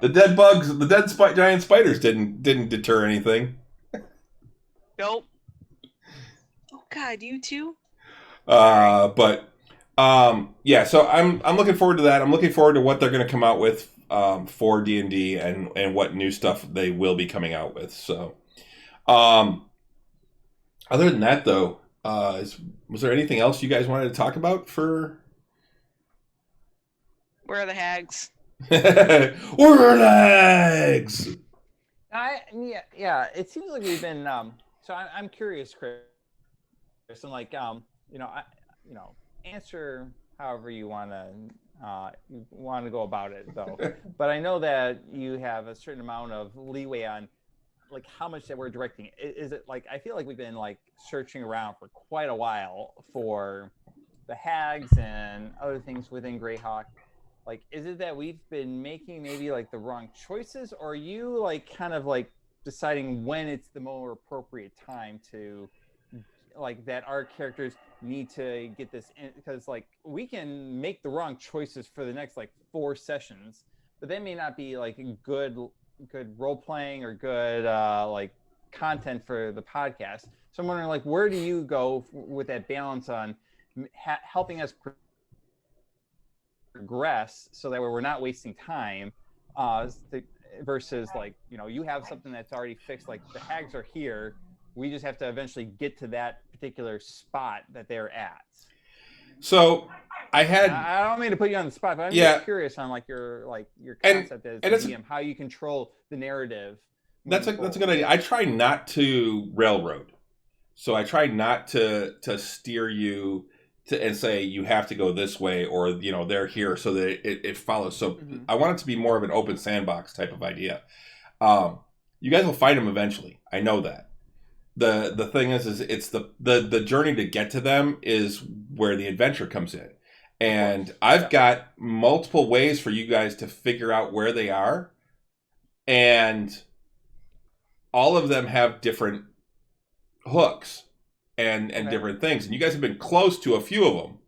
The dead bugs, the dead giant spiders didn't deter anything. Nope. Oh God, you too. Yeah. So I'm looking forward to that. I'm looking forward to what they're going to come out with for D&D and what new stuff they will be coming out with. So, other than that, though, was there anything else you guys wanted to talk about for? Where are the hags? Where are the hags? Yeah. It seems like we've been. So I'm curious, Chris, and like answer however you want to go about it, though. But I know that you have a certain amount of leeway on like how much that we're directing. Is it like I feel like we've been like searching around for quite a while for the hags and other things within Greyhawk. Like, is it that we've been making maybe like the wrong choices, or are you like kind of like deciding when it's the more appropriate time to like that our characters need to get this in? Because like we can make the wrong choices for the next like 4 sessions, but they may not be like good role playing or good like content for the podcast. So I'm wondering like where do you go with that balance on helping us progress so that we're not wasting time versus like you have something that's already fixed, like the hags are here, we just have to eventually get to that particular spot that they're at. So I don't mean to put you on the spot, but I'm just curious on like your concept as a DM, how you control the narrative. That's a good idea. I try not to railroad. So I try not to steer you and say you have to go this way, or they're here, so that it follows. So I want it to be more of an open sandbox type of idea. You guys will find them eventually. I know that. the thing is it's the journey to get to them is where the adventure comes in. And I've got multiple ways for you guys to figure out where they are. And all of them have different hooks and different things. And you guys have been close to a few of them.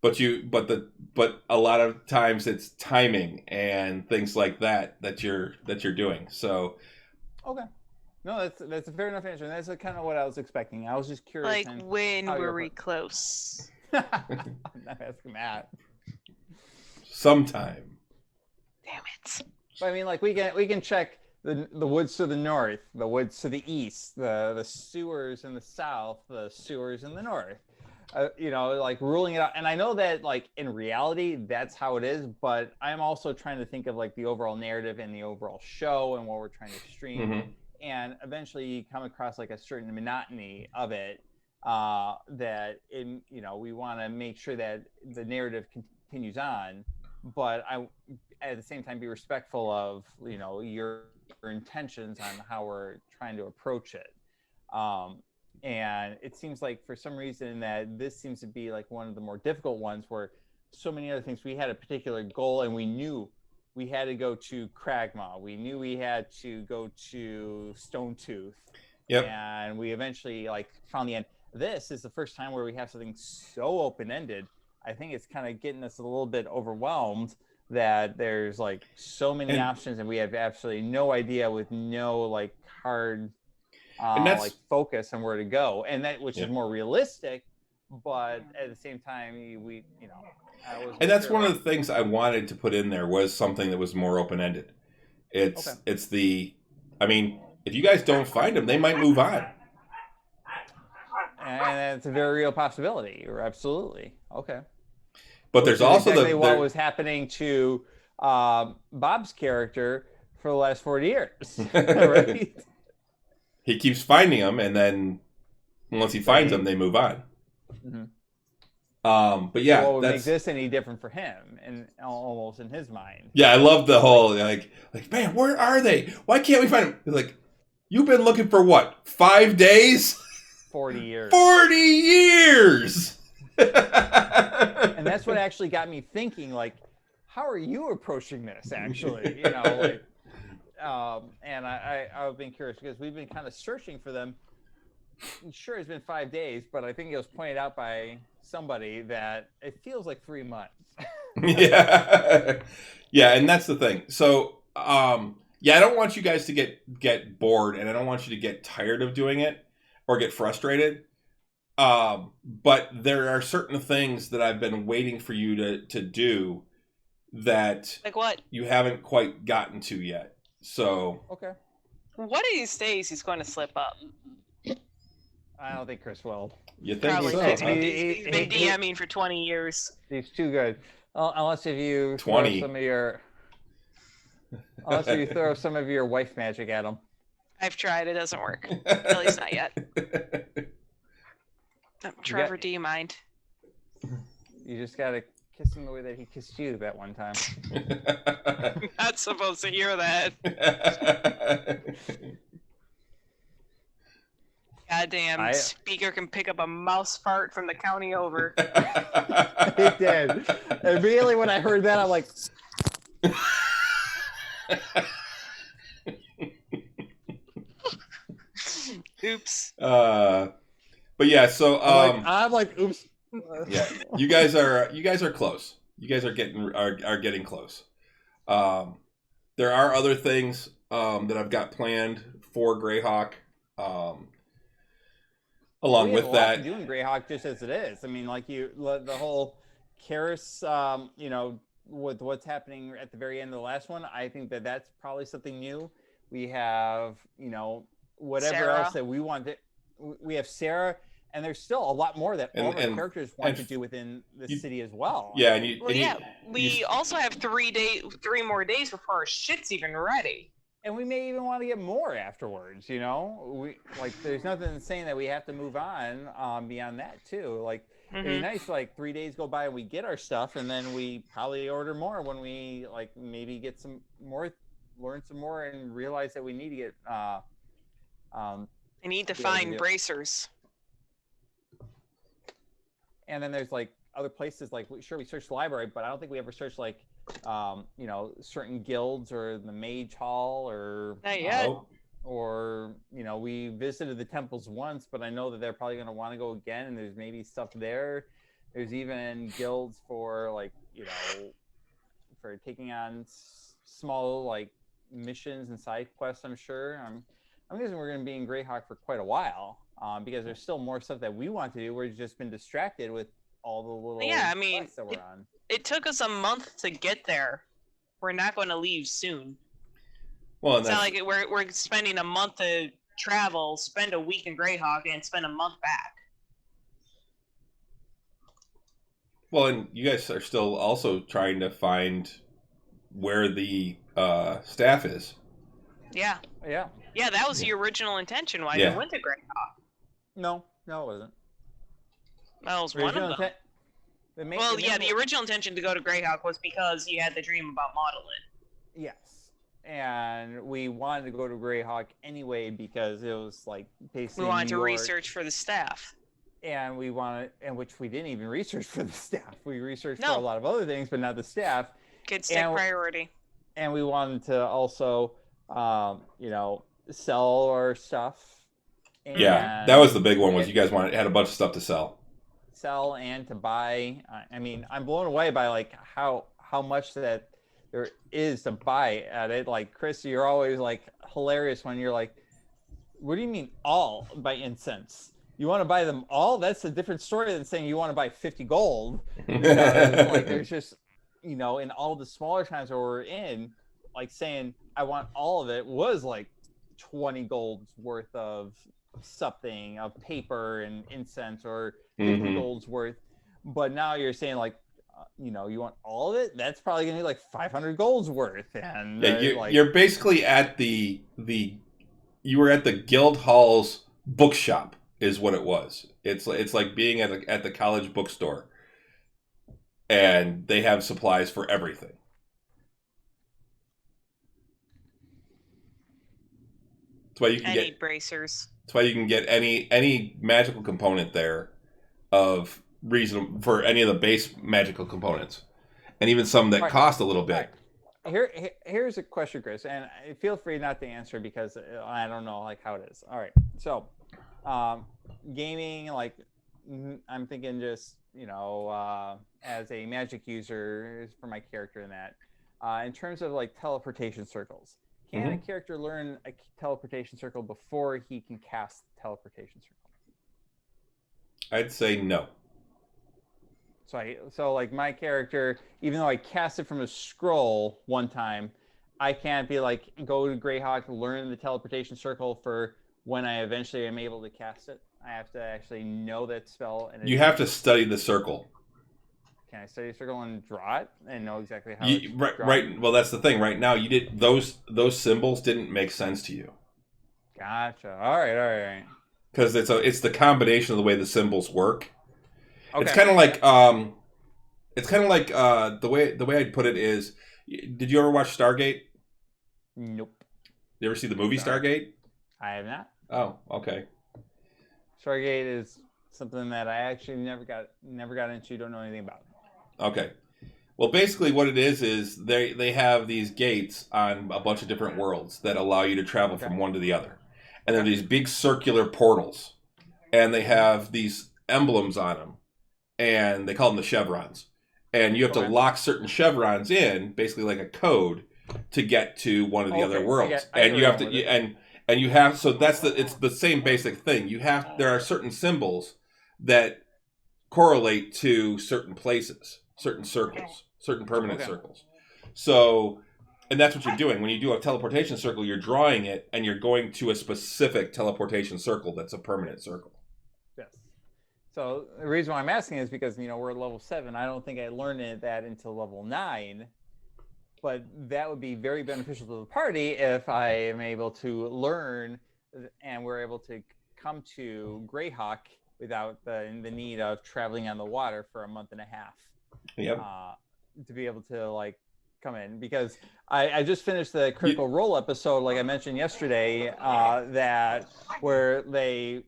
But a lot of times it's timing and things like that you're doing. So okay. No, that's a fair enough answer. And that's kind of what I was expecting. I was just curious. Like, when were we close? I'm not asking that. Sometime. Damn it. But I mean, like, we can check the woods to the north, the woods to the east, the sewers in the south, the sewers in the north. Like ruling it out. And I know that, like, in reality, that's how it is. But I'm also trying to think of, like, the overall narrative and the overall show and what we're trying to stream. Mm-hmm. And eventually you come across, like, a certain monotony of it. That we want to make sure that the narrative continues on, but I at the same time be respectful of your intentions on how we're trying to approach it. And it seems like for some reason that this seems to be like one of the more difficult ones, where so many other things, we had a particular goal and we knew we had to go to Cragmaw, we knew we had to go to Stonetooth, and we eventually found the end. This is the first time where we have something so open-ended. I think it's kind of getting us a little bit overwhelmed that there's so many options and we have absolutely no idea, with no hard focus on where to go, and that which is more realistic, but at the same time we and that's one of the things I wanted to put in there, was something that was more open-ended. It's if you guys don't find them, they might move on. And it's a very real possibility. You're absolutely okay. But there's also what was happening to Bob's character for the last 40 years. Right? He keeps finding them, and then once he finds them, they move on. Mm-hmm. But yeah, what would make this any different for him, and almost in his mind? Yeah, I love the whole man, where are they? Why can't we find them? He's like, you've been looking for what? 5 days? 40 years. 40 years! And that's what actually got me thinking, how are you approaching this, actually? And I've been curious, because we've been kind of searching for them. Sure, it's been 5 days, but I think it was pointed out by somebody that it feels like 3 months. Yeah, and that's the thing. So, I don't want you guys to get bored, and I don't want you to get tired of doing it or get frustrated. But there are certain things that I've been waiting for you to do that what? You haven't quite gotten to yet. So okay. One of these days he's going to slip up. I don't think Chris will. You think Probably so? He's been DMing for 20 years. He's too good. Unless if you 20. Unless you throw some of your wife magic at him. I've tried. It doesn't work. At least not yet. Trevor, do you mind? You just gotta kiss him the way that he kissed you that one time. I'm not supposed to hear that. Goddamn speaker can pick up a mouse fart from the county over. It did. Immediately when I heard that, I'm like... Oops. But yeah, so I'm like, oops. Yeah, you guys are close. You guys are getting close. There are other things that I've got planned for Greyhawk. Along with that, doing Greyhawk just as it is. I mean, the whole Karis, with what's happening at the very end of the last one, I think that's probably something new. We have, whatever Sarah. else that we want. We have Sarah, and there's still a lot more that all of our characters want to do within the city as well. Yeah, we also have 3 more days before our shit's even ready. And we may even want to get more afterwards, there's nothing saying that we have to move on beyond that too. It'd be nice, 3 days go by and we get our stuff, and then we probably order more when we maybe get some more, learn some more, and realize that we need to get I need to be able to find do. bracers. And then there's like other places, like sure we searched the library, but I don't think we ever searched like certain guilds or the mage hall or Not yet. or we visited the temples once, but I know that they're probably going to want to go again, and there's maybe stuff there. There's even guilds for like for taking on small like missions and side quests. I'm sure. I'm guessing we're going to be in Greyhawk for quite a while, because there's still more stuff that we want to do. We've just been distracted with all the little quests that we're on. It took us a month to get there. We're not going to leave soon. Well, it's not like we're spending a month to travel, spend a week in Greyhawk, and spend a month back. Well, and you guys are still also trying to find where the staff is. Yeah. Yeah. Yeah, that was the original intention why we went to Greyhawk. No, it wasn't. That was one of them. The original intention to go to Greyhawk was because you had the dream about Maudlin. Yes. And we wanted to go to Greyhawk anyway because it was like basically we wanted to research for the staff. And which we didn't even research for the staff. We researched for a lot of other things, but not the staff. Kids take priority. And we wanted to also, sell our stuff. And that was the big one. Was you guys had a bunch of stuff to sell and to buy. I mean, I'm blown away by like how much that there is to buy at it. Like Chris, you're always like hilarious when you're like, "What do you mean all buy incense? You want to buy them all? That's a different story than saying you want to buy 50 gold." Because, like there's just in all the smaller times where we're in, like saying I want all of it was like 20 golds worth of something, of paper and incense, or 50 golds worth. But now you're saying like you want all of it. That's probably gonna be like 500 golds worth. And you're basically at you were at the guild hall's bookshop is what it was. It's like being at the college bookstore, and they have supplies for everything. That's why you can get bracers. That's why you can get any magical component there of reason for any of the base magical components, and even some that cost a little bit. Right. Here's a question, Chris, and feel free not to answer because I don't know like how it is. All right, so gaming, like I'm thinking just as a magic user for my character in that. In terms of like teleportation circles, can a character learn a teleportation circle before he can cast the teleportation circle? I'd say no. So like my character, even though I cast it from a scroll one time, I can't be like go to Greyhawk, learn the teleportation circle for when I eventually am able to cast it. I have to actually know that spell. And you have to study the circle. Can I study a circle and draw it and know exactly how? Right. Well, that's the thing. Right now, you did those symbols didn't make sense to you. Gotcha. All right. Because it's the combination of the way the symbols work. Okay. It's kind of like the way I'd put it is, did you ever watch Stargate? Nope. You ever see the movie Stargate? I have not. Oh, okay. Stargate is something that I actually never got into. Don't know anything about. Okay. Well, basically what it is they have these gates on a bunch of different worlds that allow you to travel from one to the other. And they're these big circular portals. And they have these emblems on them. And they call them the chevrons. And you have to lock certain chevrons in, basically like a code, to get to one of the other worlds. So it's the same basic thing. There are certain symbols that correlate to certain places, certain circles, certain permanent circles. So, and that's what you're doing. When you do a teleportation circle, you're drawing it and you're going to a specific teleportation circle that's a permanent circle. Yes. So the reason why I'm asking is because, we're at level 7. I don't think I learned that until level 9. But that would be very beneficial to the party if I am able to learn and we're able to come to Greyhawk without the need of traveling on the water for a month and a half. Yep. To be able to like come in, because I just finished the Critical Role episode, like I mentioned yesterday, that where they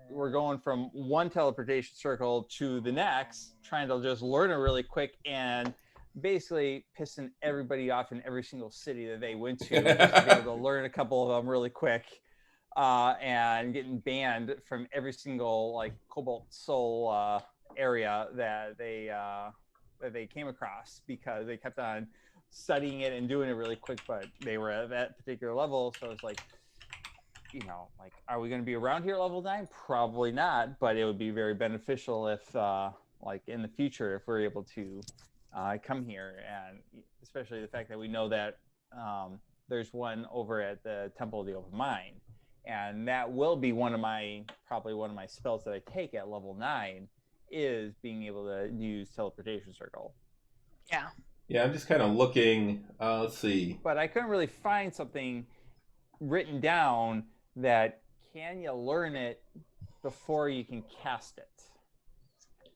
were going from one teleportation circle to the next, trying to just learn it really quick, and basically pissing everybody off in every single city that they went to, just to be able to learn a couple of them really quick, and getting banned from every single like Cobalt Soul area that they came across, because they kept on studying it and doing it really quick, but they were at that particular level. So it's like, like, are we going to be around here at level 9? Probably not, but it would be very beneficial if like in the future, if we're able to come here, and especially the fact that we know that there's one over at the Temple of the Open Mind, and that will be probably one of my spells that I take at level 9, is being able to use Teleportation Circle. Yeah. Yeah, I'm just kind of looking. Let's see. But I couldn't really find something written down that can you learn it before you can cast it.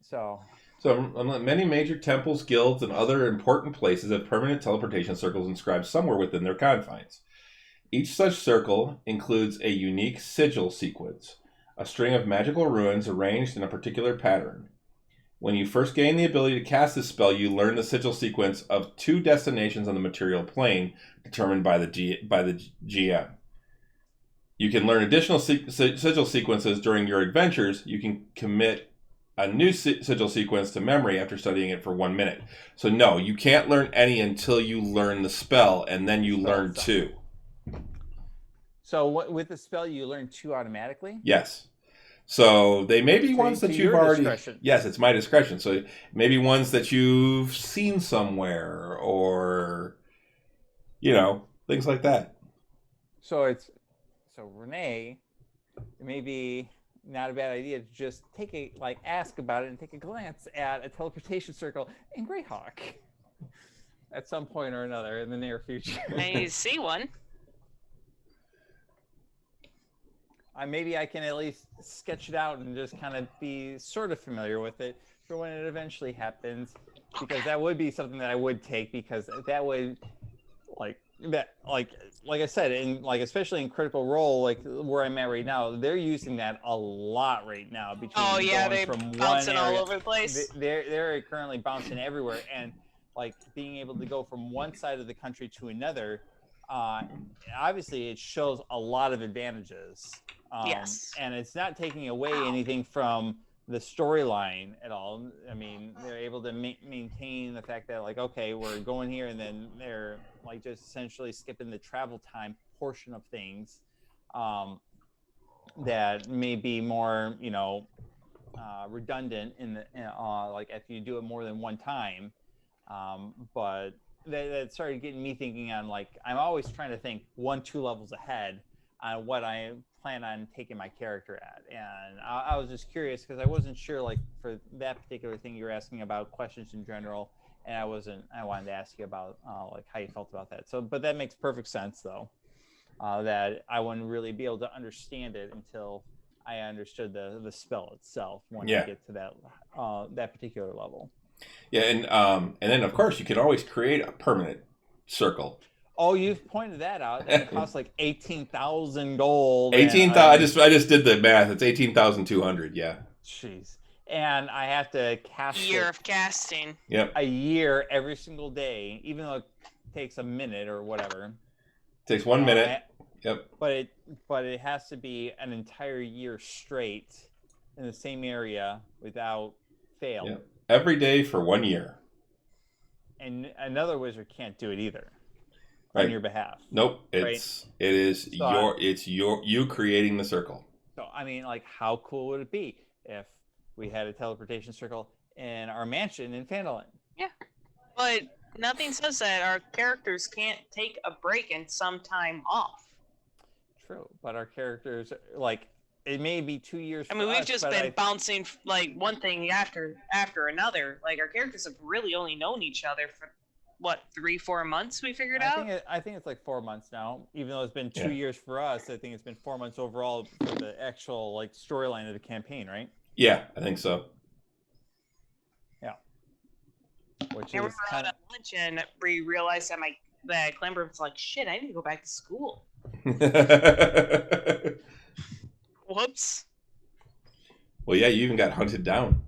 So many major temples, guilds, and other important places have permanent teleportation circles inscribed somewhere within their confines. Each such circle includes a unique sigil sequence, a string of magical runes arranged in a particular pattern. When you first gain the ability to cast this spell, you learn the sigil sequence of 2 destinations on the material plane determined by the GM. You can learn additional sigil sequences during your adventures. You can commit a new sigil sequence to memory after studying it for 1 minute. So no, you can't learn any until you learn the spell, and then you learn 2. So with the spell, you learn 2 automatically? Yes. So they may be ones that you've already... Discretion. Yes, it's my discretion. So maybe ones that you've seen somewhere, or, things like that. So Renee, it may be not a bad idea to just ask about it and take a glance at a teleportation circle in Greyhawk at some point or another in the near future. May see one. Maybe I can at least sketch it out and just kind of be sort of familiar with it for when it eventually happens, because that would be something that I would take, because that would, like I said, especially in Critical Role, like where I'm at right now, they're using that a lot right now. They're bouncing all over the place. They're currently bouncing everywhere, and like being able to go from one side of the country to another. Obviously, it shows a lot of advantages. Yes. And it's not taking away anything from the storyline at all. I mean, they're able to maintain the fact that, like, okay, we're going here, and then they're like just essentially skipping the travel time portion of things that may be more, redundant like if you do it more than one time. But that started getting me thinking on, like, I'm always trying to think 1-2 levels ahead on what I plan on taking my character at. And I was just curious, because I wasn't sure, like, for that particular thing you're asking about, questions in general, and I wanted to ask you about like how you felt about that. So, but that makes perfect sense, though, that I wouldn't really be able to understand it until I understood the spell itself when I get to that particular level. Yeah, and then of course you could always create a permanent circle. Oh, you've pointed that out. That costs like 18,000 gold. 18,000. I just did the math. It's 18,200. Yeah. Jeez. And I have to cast year of casting. Yep. A year every single day, even though it takes a minute or whatever. It takes 1 minute. Yep. But it has to be an entire year straight in the same area without fail. Yep. Every day for 1 year. And another wizard can't do it either. Right. On your behalf. Nope. It's you creating the circle. So I mean, like, how cool would it be if we had a teleportation circle in our mansion in Phandalin? Yeah. But nothing says that our characters can't take a break and some time off. True. But our characters, like, it may be 2 years. I mean, we've just been bouncing like one thing after another. Like, our characters have really only known each other for what, 3-4 months? We figured out. I think it's like 4 months now. Even though it's been 2 years for us, I think it's been 4 months overall for the actual like storyline of the campaign, right? Yeah, I think so. Yeah. Which and is we're out at lunch college and we realized that Clember's like, shit, I need to go back to school. Whoops. Well, yeah, you even got hunted down.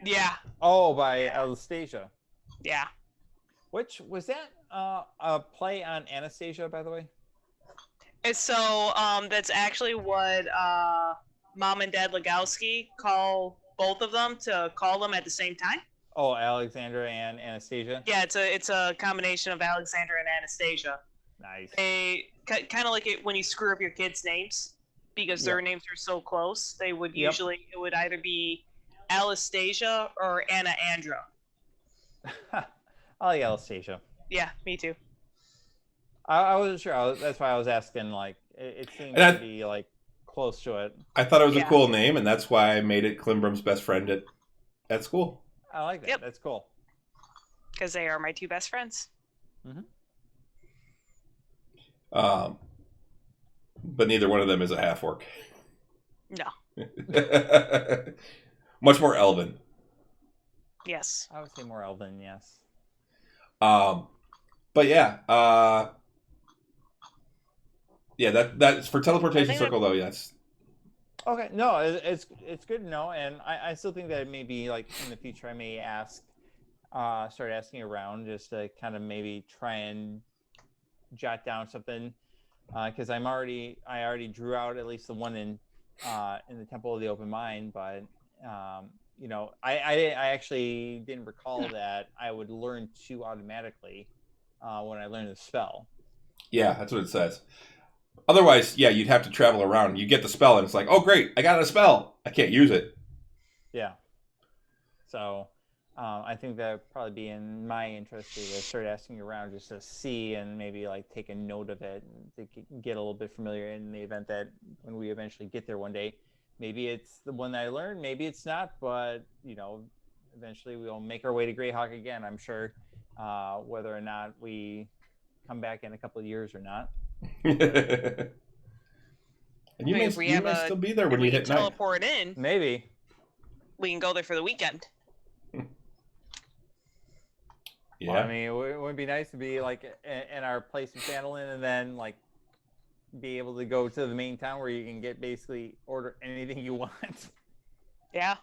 Yeah. Oh, by Anastasia. Yeah. Which was that a play on Anastasia, by the way? And so that's actually what Mom and Dad Legowski call both of them to call them at the same time. Oh, Alexandra and Anastasia. Yeah, it's a combination of Alexandra and Anastasia. Nice. They kind of like it when you screw up your kids' names because their names are so close. They would usually it would either be Anastasia or Anna Andra. I like Anastasia. Yeah, me too. I wasn't sure. That's why I was asking. Like, it seemed to be like close to it. I thought it was a cool name, and that's why I made it Climbrum's best friend at school. I like that. Yep. That's cool. Because they are my two best friends. Mm-hmm. But neither one of them is a half orc. No. Much more elven. Yes. I would say more elven. Yes. But yeah. Yeah, that's for teleportation circle though. Yes. Okay, no, it's good to know, and I still think that maybe like in the future I may start asking around just to kind of maybe try and jot down something, because I already drew out at least the one in the Temple of the Open Mind, but you know, I actually didn't recall that I would learn 2 automatically when I learned the spell. Yeah, that's what it says. Otherwise, yeah, you'd have to travel around. You get the spell, and it's like, oh, great, I got a spell. I can't use it. Yeah. So I think that would probably be in my interest to start asking around just to see and maybe like take a note of it and to get a little bit familiar in the event that when we eventually get there one day, maybe it's the one that I learned, maybe it's not, but, you know, eventually we'll make our way to Greyhawk again, I'm sure, whether or not we come back in a couple of years or not. And you may still be there when you hit teleport night. in. Maybe we can go there for the weekend. Yeah, well, I mean, it would be nice to be like in our place in Chandelin, and then like be able to go to the main town where you can get basically order anything you want. Yeah.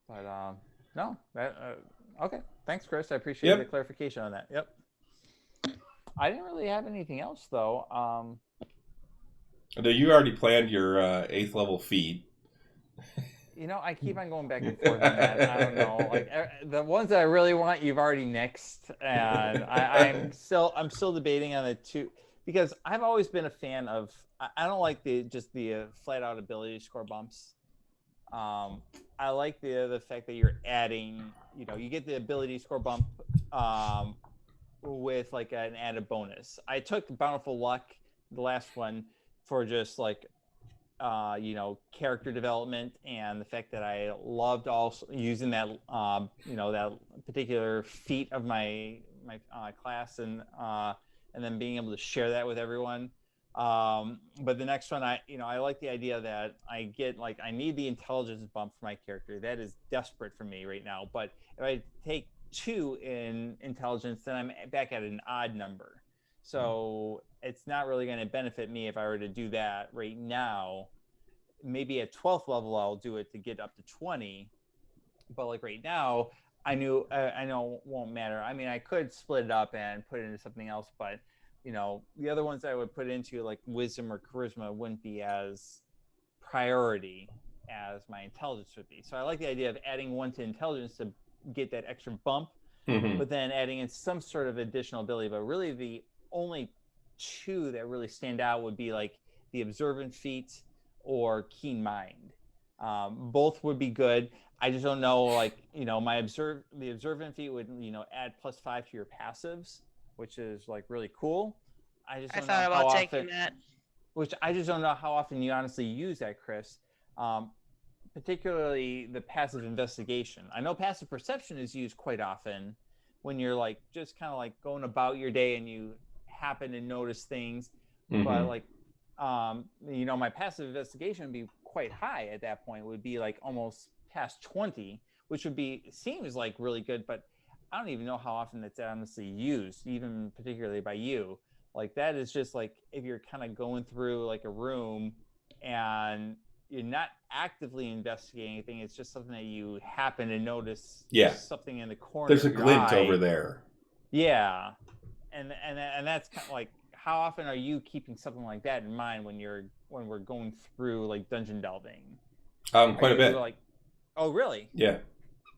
But no, that okay. Thanks, Chris. I appreciate the clarification on that. Yep. I didn't really have anything else though. No, you already planned your 8th level feat. You know, I keep on going back and forth on that. I don't know, like the ones that I really want, you've already nixed, and I'm still debating on the 2 because I've always been a fan of. I don't like the flat out ability score bumps. I like the fact that you're adding. You know, you get the ability score bump with like an added bonus. I took Bountiful Luck, the last one, for just like you know, character development and the fact that I loved also using that you know, that particular feat of my class and then being able to share that with everyone. But the next one, I like the idea that I get like I need the intelligence bump for my character. That is desperate for me right now. But if I take 2 in intelligence, then I'm back at an odd number. So it's not really going to benefit me if I were to do that right now. Maybe at 12th level, I'll do it to get up to 20. But like right now, I know it won't matter. I mean, I could split it up and put it into something else, but you know, the other ones I would put into like wisdom or charisma wouldn't be as priority as my intelligence would be. So I like the idea of adding 1 to intelligence to get that extra bump, but then adding in some sort of additional ability. But really the only 2 that really stand out would be like the observant feat or keen mind. Both would be good. I just don't know, like, you know, the observant feat would, you know, add +5 to your passives, which is like really cool. I thought about taking that. Which I just don't know how often you honestly use that, Chris. Particularly the passive investigation. I know passive perception is used quite often when you're like just kind of like going about your day and you happen to notice things. But like, you know, my passive investigation would be quite high at that point. It would be like almost past 20, which seems like really good, but I don't even know how often that's honestly used, even particularly by you. Like that is just like if you're kind of going through like a room and you're not actively investigating anything, it's just something that you happen to notice something in the corner. There's a of your glint eye. over there. Yeah. And that's kind of like, how often are you keeping something like that in mind when we're going through like dungeon delving? Quite a bit. Like, oh really? Yeah.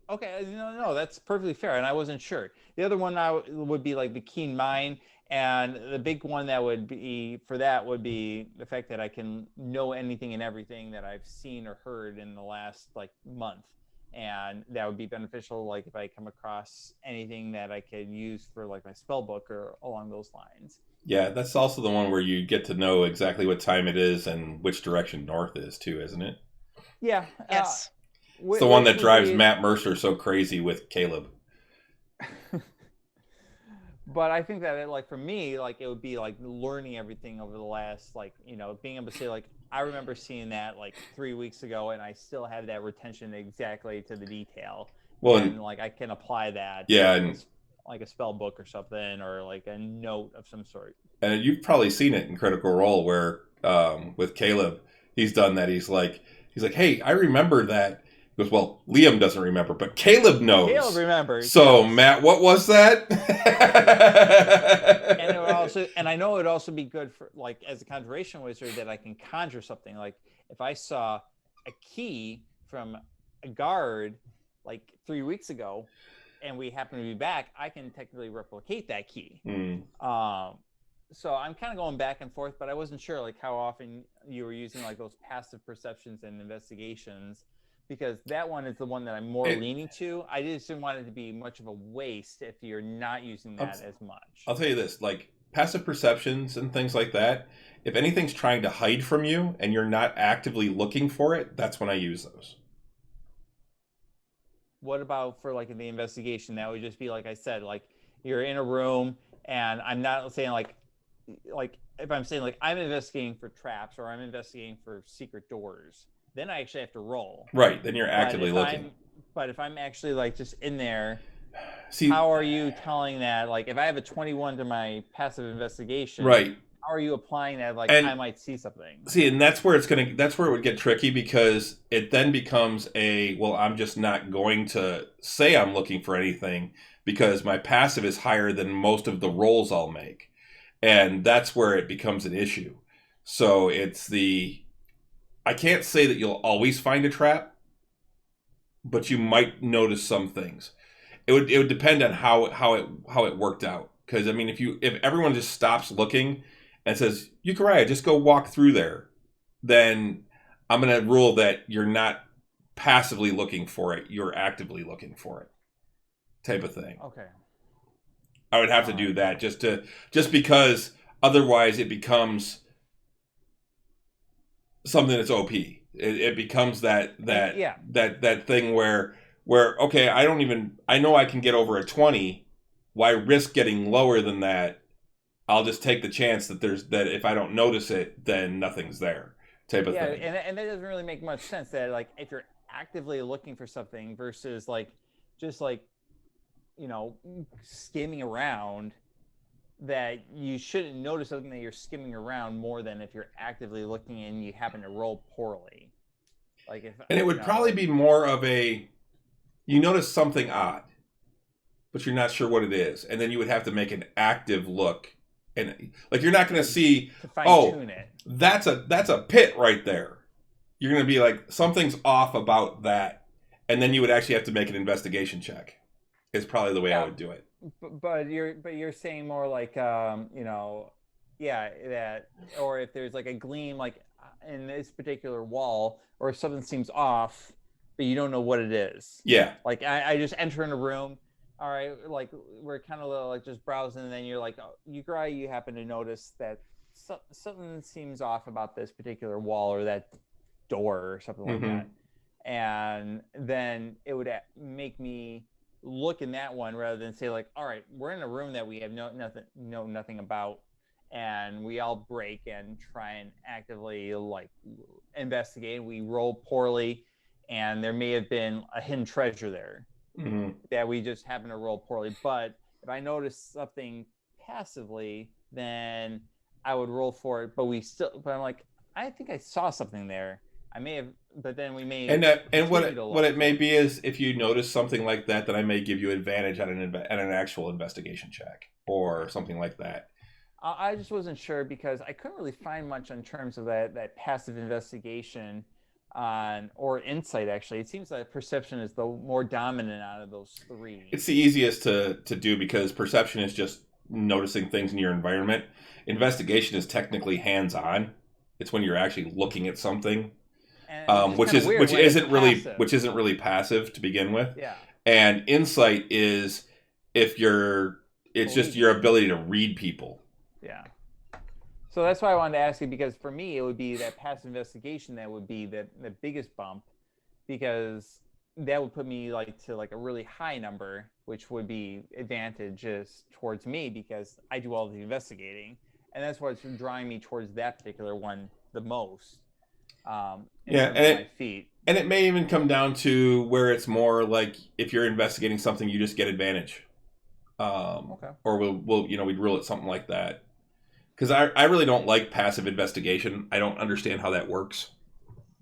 Okay, no, that's perfectly fair, and I wasn't sure. The other one would be like the keen mind, and the big one that would be for that would be the fact that I can know anything and everything that I've seen or heard in the last like month, and that would be beneficial. Like if I come across anything that I could use for like my spell book or along those lines. Yeah, that's also the one where you get to know exactly what time it is and which direction north is too, isn't it? Yeah. Yes. It's the one that drives Matt Mercer so crazy with Caleb. But I think that like for me, like it would be like learning everything over the last like, being able to say like, I remember seeing that like 3 weeks ago and I still have that retention exactly to the detail. Well, and like I can apply that. Yeah. And like a spell book or something, or like a note of some sort. And you've probably seen it in Critical Role where with Caleb, he's done that. He's like, hey, I remember that. He goes, well, Liam doesn't remember, but Caleb knows. Caleb remembers. So, yes. Matt, what was that? And it would also, and I know it would also be good for, like, as a conjuration wizard, that I can conjure something. Like, if I saw a key from a guard, like, 3 weeks ago, and we happen to be back, I can technically replicate that key. So I'm kind of going back and forth, but I wasn't sure, like, how often you were using, like, those passive perceptions and investigations, because that one is the one that I'm more leaning to. I just didn't want it to be much of a waste if you're not using that as much. I'll tell you this, like passive perceptions and things like that, if anything's trying to hide from you and you're not actively looking for it, that's when I use those. What about for like in the investigation? That would just be like I said, like you're in a room and I'm not saying like if I'm saying like I'm investigating for traps or I'm investigating for secret doors, then I actually have to roll. Right, then you're actively looking. But if I'm actually like just in there, how are you telling that? Like if I have a 21 to my passive investigation, right? How are you applying that? Like I might see something. See, and that's where it would get tricky, because it then becomes I'm just not going to say I'm looking for anything because my passive is higher than most of the rolls I'll make. And that's where it becomes an issue. So I can't say that you'll always find a trap, but you might notice some things. It would depend on how it worked out. Because I mean, if everyone just stops looking and says, Euchariah, just go walk through there, then I'm going to rule that you're not passively looking for it, you're actively looking for it, type of thing. Okay. I would have to do that just because otherwise it becomes something that's OP. It becomes that thing where okay, I know I can get over a 20. Why risk getting lower than that? I'll just take the chance that if I don't notice it, then nothing's there, type of thing. Yeah, and that doesn't really make much sense. That like if you're actively looking for something versus like just like skimming around, that you shouldn't notice something that you're skimming around more than if you're actively looking and you happen to roll poorly. Like and it would probably be more of you notice something odd, but you're not sure what it is, and then you would have to make an active look, and like you're not going to see it. That's a pit right there. You're going to be like, something's off about that, and then you would actually have to make an investigation check. Is probably the way I would do it. But you're saying more like that, or if there's like a gleam like in this particular wall, or if something seems off, but you don't know what it is. Yeah. Like I just enter in a room. All right, like we're kind of like just browsing, and then you're like, you happen to notice that something seems off about this particular wall or that door or something like that, and then it would make me look in that one rather than say like, all right, we're in a room that we have nothing about, and we all break and try and actively like investigate. We roll poorly, and there may have been a hidden treasure there that we just happen to roll poorly. But if I notice something passively, then I would roll for it. But I'm like, I think I saw something there. I may have, but then we may. And what it may be is if you notice something like that, then I may give you advantage on an actual investigation check or something like that. I just wasn't sure because I couldn't really find much in terms of that passive investigation or insight. Actually, it seems like perception is the more dominant out of those three. It's the easiest to do because perception is just noticing things in your environment. Investigation is technically hands-on. It's when you're actually looking at something, which isn't really passive to begin with. Yeah. And insight is it's just your ability to read people. Yeah. So that's why I wanted to ask you, because for me, it would be that passive investigation that would be the biggest bump, because that would put me to a really high number, which would be advantageous towards me because I do all the investigating. And that's what's drawing me towards that particular one the most. And it may even come down to where it's more like if you're investigating something, you just get advantage. Okay. Or we'd rule it something like that. Because I really don't like passive investigation. I don't understand how that works,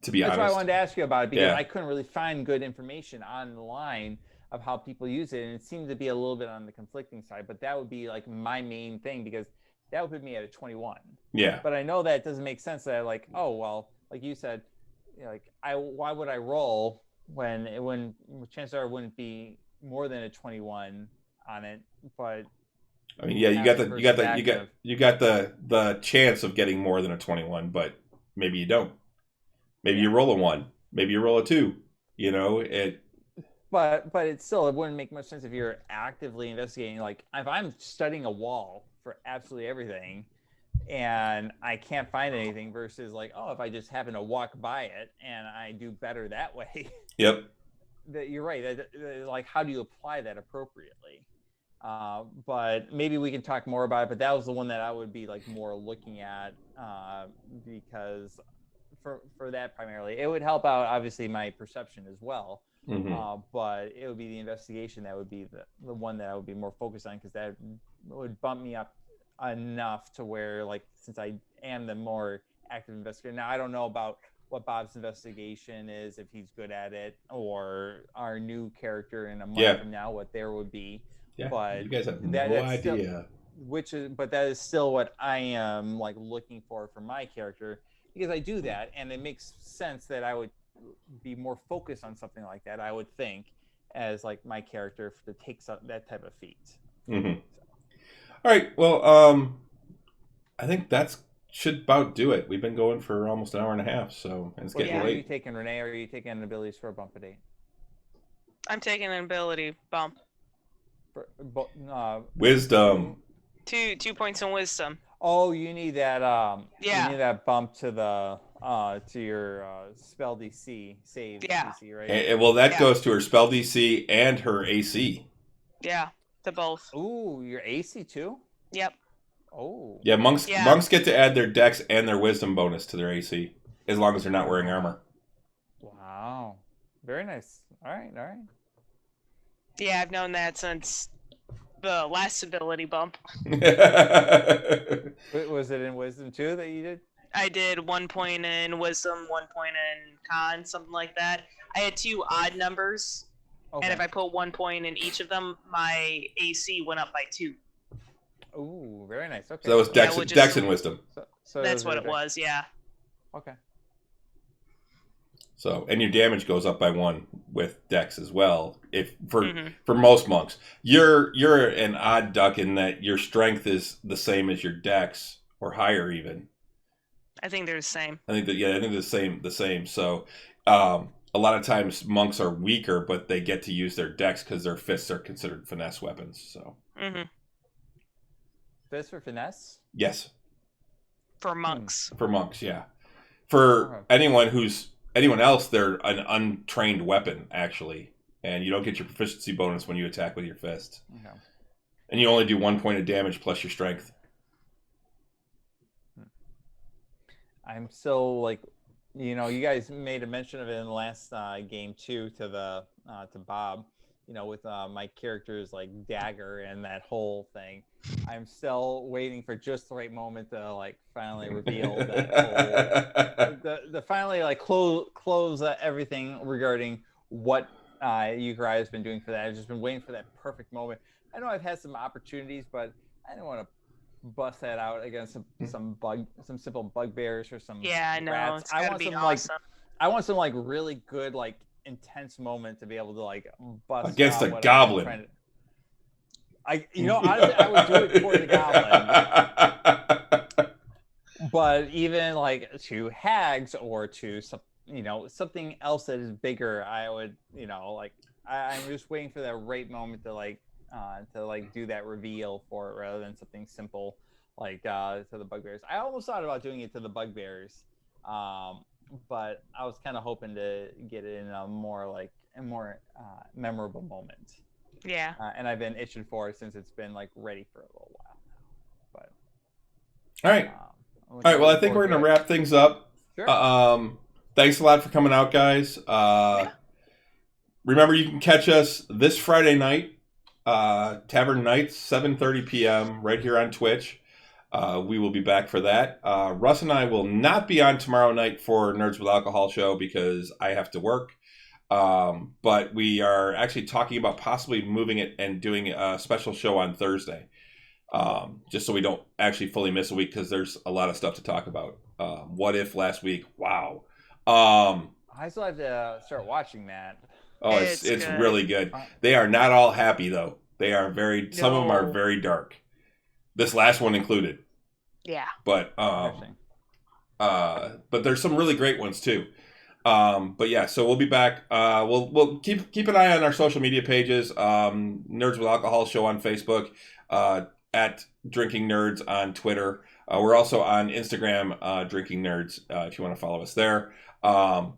to be honest. That's why I wanted to ask you about it, because I couldn't really find good information online of how people use it. And it seemed to be a little bit on the conflicting side. But that would be my main thing, because that would put me at a 21. Yeah. But I know that doesn't make sense that like you said, why would I roll when chances are it wouldn't be more than a 21 on it, but I mean, yeah, you got the chance of getting more than a 21, but maybe you don't. Maybe you roll a 1. Maybe you roll a 2. But it wouldn't make much sense if you're actively investigating. Like if I'm studying a wall for absolutely everything, and I can't find anything, versus if I just happen to walk by it and I do better that way. Yep. You're right. How do you apply that appropriately? But maybe we can talk more about it. But that was the one that I would be more looking at because for that primarily, it would help out obviously my perception as well. Mm-hmm. But it would be the investigation that would be the one that I would be more focused on, because that would bump me up enough to where since I am the more active investigator. Now I don't know about what Bob's investigation is, if he's good at it, or our new character in a month from now, what there would be. Yeah, but you guys have no idea. But that is still what I am looking for my character, because I do that, and it makes sense that I would be more focused on something like that, I would think, as my character to take that type of feat. Mm-hmm. All right, well, I think that should about do it. We've been going for almost an hour and a half, so it's getting late. Are you taking, Renee, or are you taking abilities for a bump a date? I'm taking an ability bump. Wisdom. 2 points in wisdom. Oh, you need that. You need that bump to the to your spell DC save DC, right? That goes to her spell DC and her AC. Yeah, to both. Ooh, your AC too? Yep. Oh. Yeah, monks get to add their dex and their wisdom bonus to their AC as long as they're not wearing armor. Wow. Very nice. All right. Yeah, I've known that since the last ability bump. Was it in wisdom too that you did? I did 1 point in wisdom, 1 point in con, something like that. I had 2 odd numbers, and if I put 1 point in each of them, my AC went up by 2. Ooh, very nice. Okay. So that was dex and wisdom. So that's what it was, yeah. Okay. So, and your damage goes up by 1 with dex as well. For most monks, you're an odd duck in that your strength is the same as your dex or higher even. I think they're the same. I think they're the same. So, a lot of times monks are weaker, but they get to use their dex because their fists are considered finesse weapons. So. Mm-hmm. Fists for finesse? Yes. For monks. For monks, yeah. For anyone else, they're an untrained weapon, actually. And you don't get your proficiency bonus when you attack with your fist. Okay. And you only do 1 point of damage plus your strength. I'm still you know, you guys made a mention of it in the last game too to Bob. You know, with my characters like Dagger and that whole thing. I'm still waiting for just the right moment to like finally reveal that whole the finally like close everything regarding what you guys have been doing for that. I've just been waiting for that perfect moment. I know I've had some opportunities, but I don't want to bust that out against some simple bugbears or some Yeah, I know. rats. It's gotta be awesome. I want some like really good like intense moment to be able to like bust against a what goblin. honestly, I would do it for the goblin. But even like to hags or to some, something else that is bigger, I would, I'm just waiting for that right moment to do that reveal for it rather than something simple like to the bugbears. I almost thought about doing it to the bugbears, but I was kind of hoping to get it in a more memorable moment. Yeah. And I've been itching for it since it's been like ready for a little while now. But all right. Well, I think we're gonna wrap things up. Sure. Thanks a lot for coming out, guys. Remember, you can catch us this Friday night, Tavern Knights, 7:30 p.m. right here on Twitch. We will be back for that. Russ and I will not be on tomorrow night for Nerds with Alcohol show because I have to work. But we are actually talking about possibly moving it and doing a special show on Thursday. Just so we don't actually fully miss a week because there's a lot of stuff to talk about. What If last week? Wow. I still have to start watching that. Oh, it's really good. They are not all happy though. They are some of them are very dark. This last one included. Yeah. But there's some really great ones too. But yeah, so we'll be back. We'll keep an eye on our social media pages. Nerds with Alcohol show on Facebook, at Drinking Nerds on Twitter. We're also on Instagram, Drinking Nerds, if you want to follow us there. And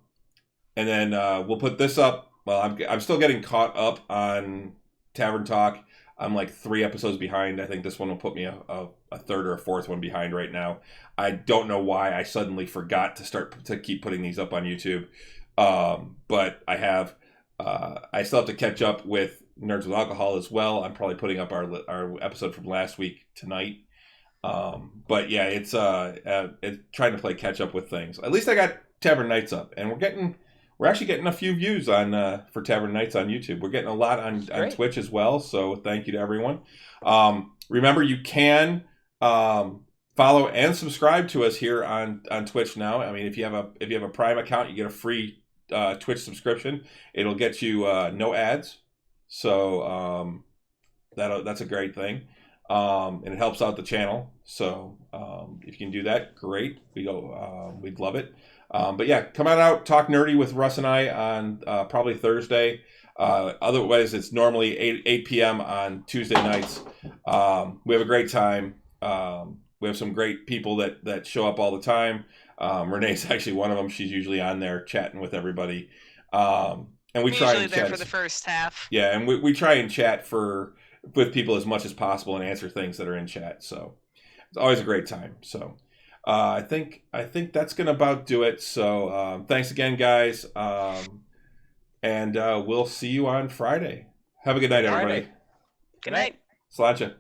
then we'll put this up. Well, I'm still getting caught up on Tavern Talk. I'm like 3 episodes behind. I think this one will put me a third or a fourth one behind right now. I don't know why I suddenly forgot to keep putting these up on YouTube. But I have. I still have to catch up with Nerds with Alcohol as well. I'm probably putting up our episode from last week tonight. But yeah, it's trying to play catch up with things. At least I got Tavern Knights up, and we're actually getting a few views for Tavern Knights on YouTube. We're getting a lot on Twitch as well. So thank you to everyone. Remember, you can follow and subscribe to us here on Twitch now. I mean, if you have a Prime account, you get a free Twitch subscription. It'll get you no ads. So that's a great thing. And it helps out the channel. So if you can do that, great. We'd love it. But yeah, come on out, talk nerdy with Russ and I on probably Thursday. Otherwise, it's normally 8 p.m. on Tuesday nights. We have a great time. We have some great people that show up all the time. Renee's actually one of them. She's usually on there chatting with everybody. And we try and chat for the first half. Yeah, and we try and chat with people as much as possible and answer things that are in chat. So it's always a great time. So I think that's gonna about do it. So thanks again, guys. And we'll see you on Friday. Have a good night, everybody. Good night. Sláinte.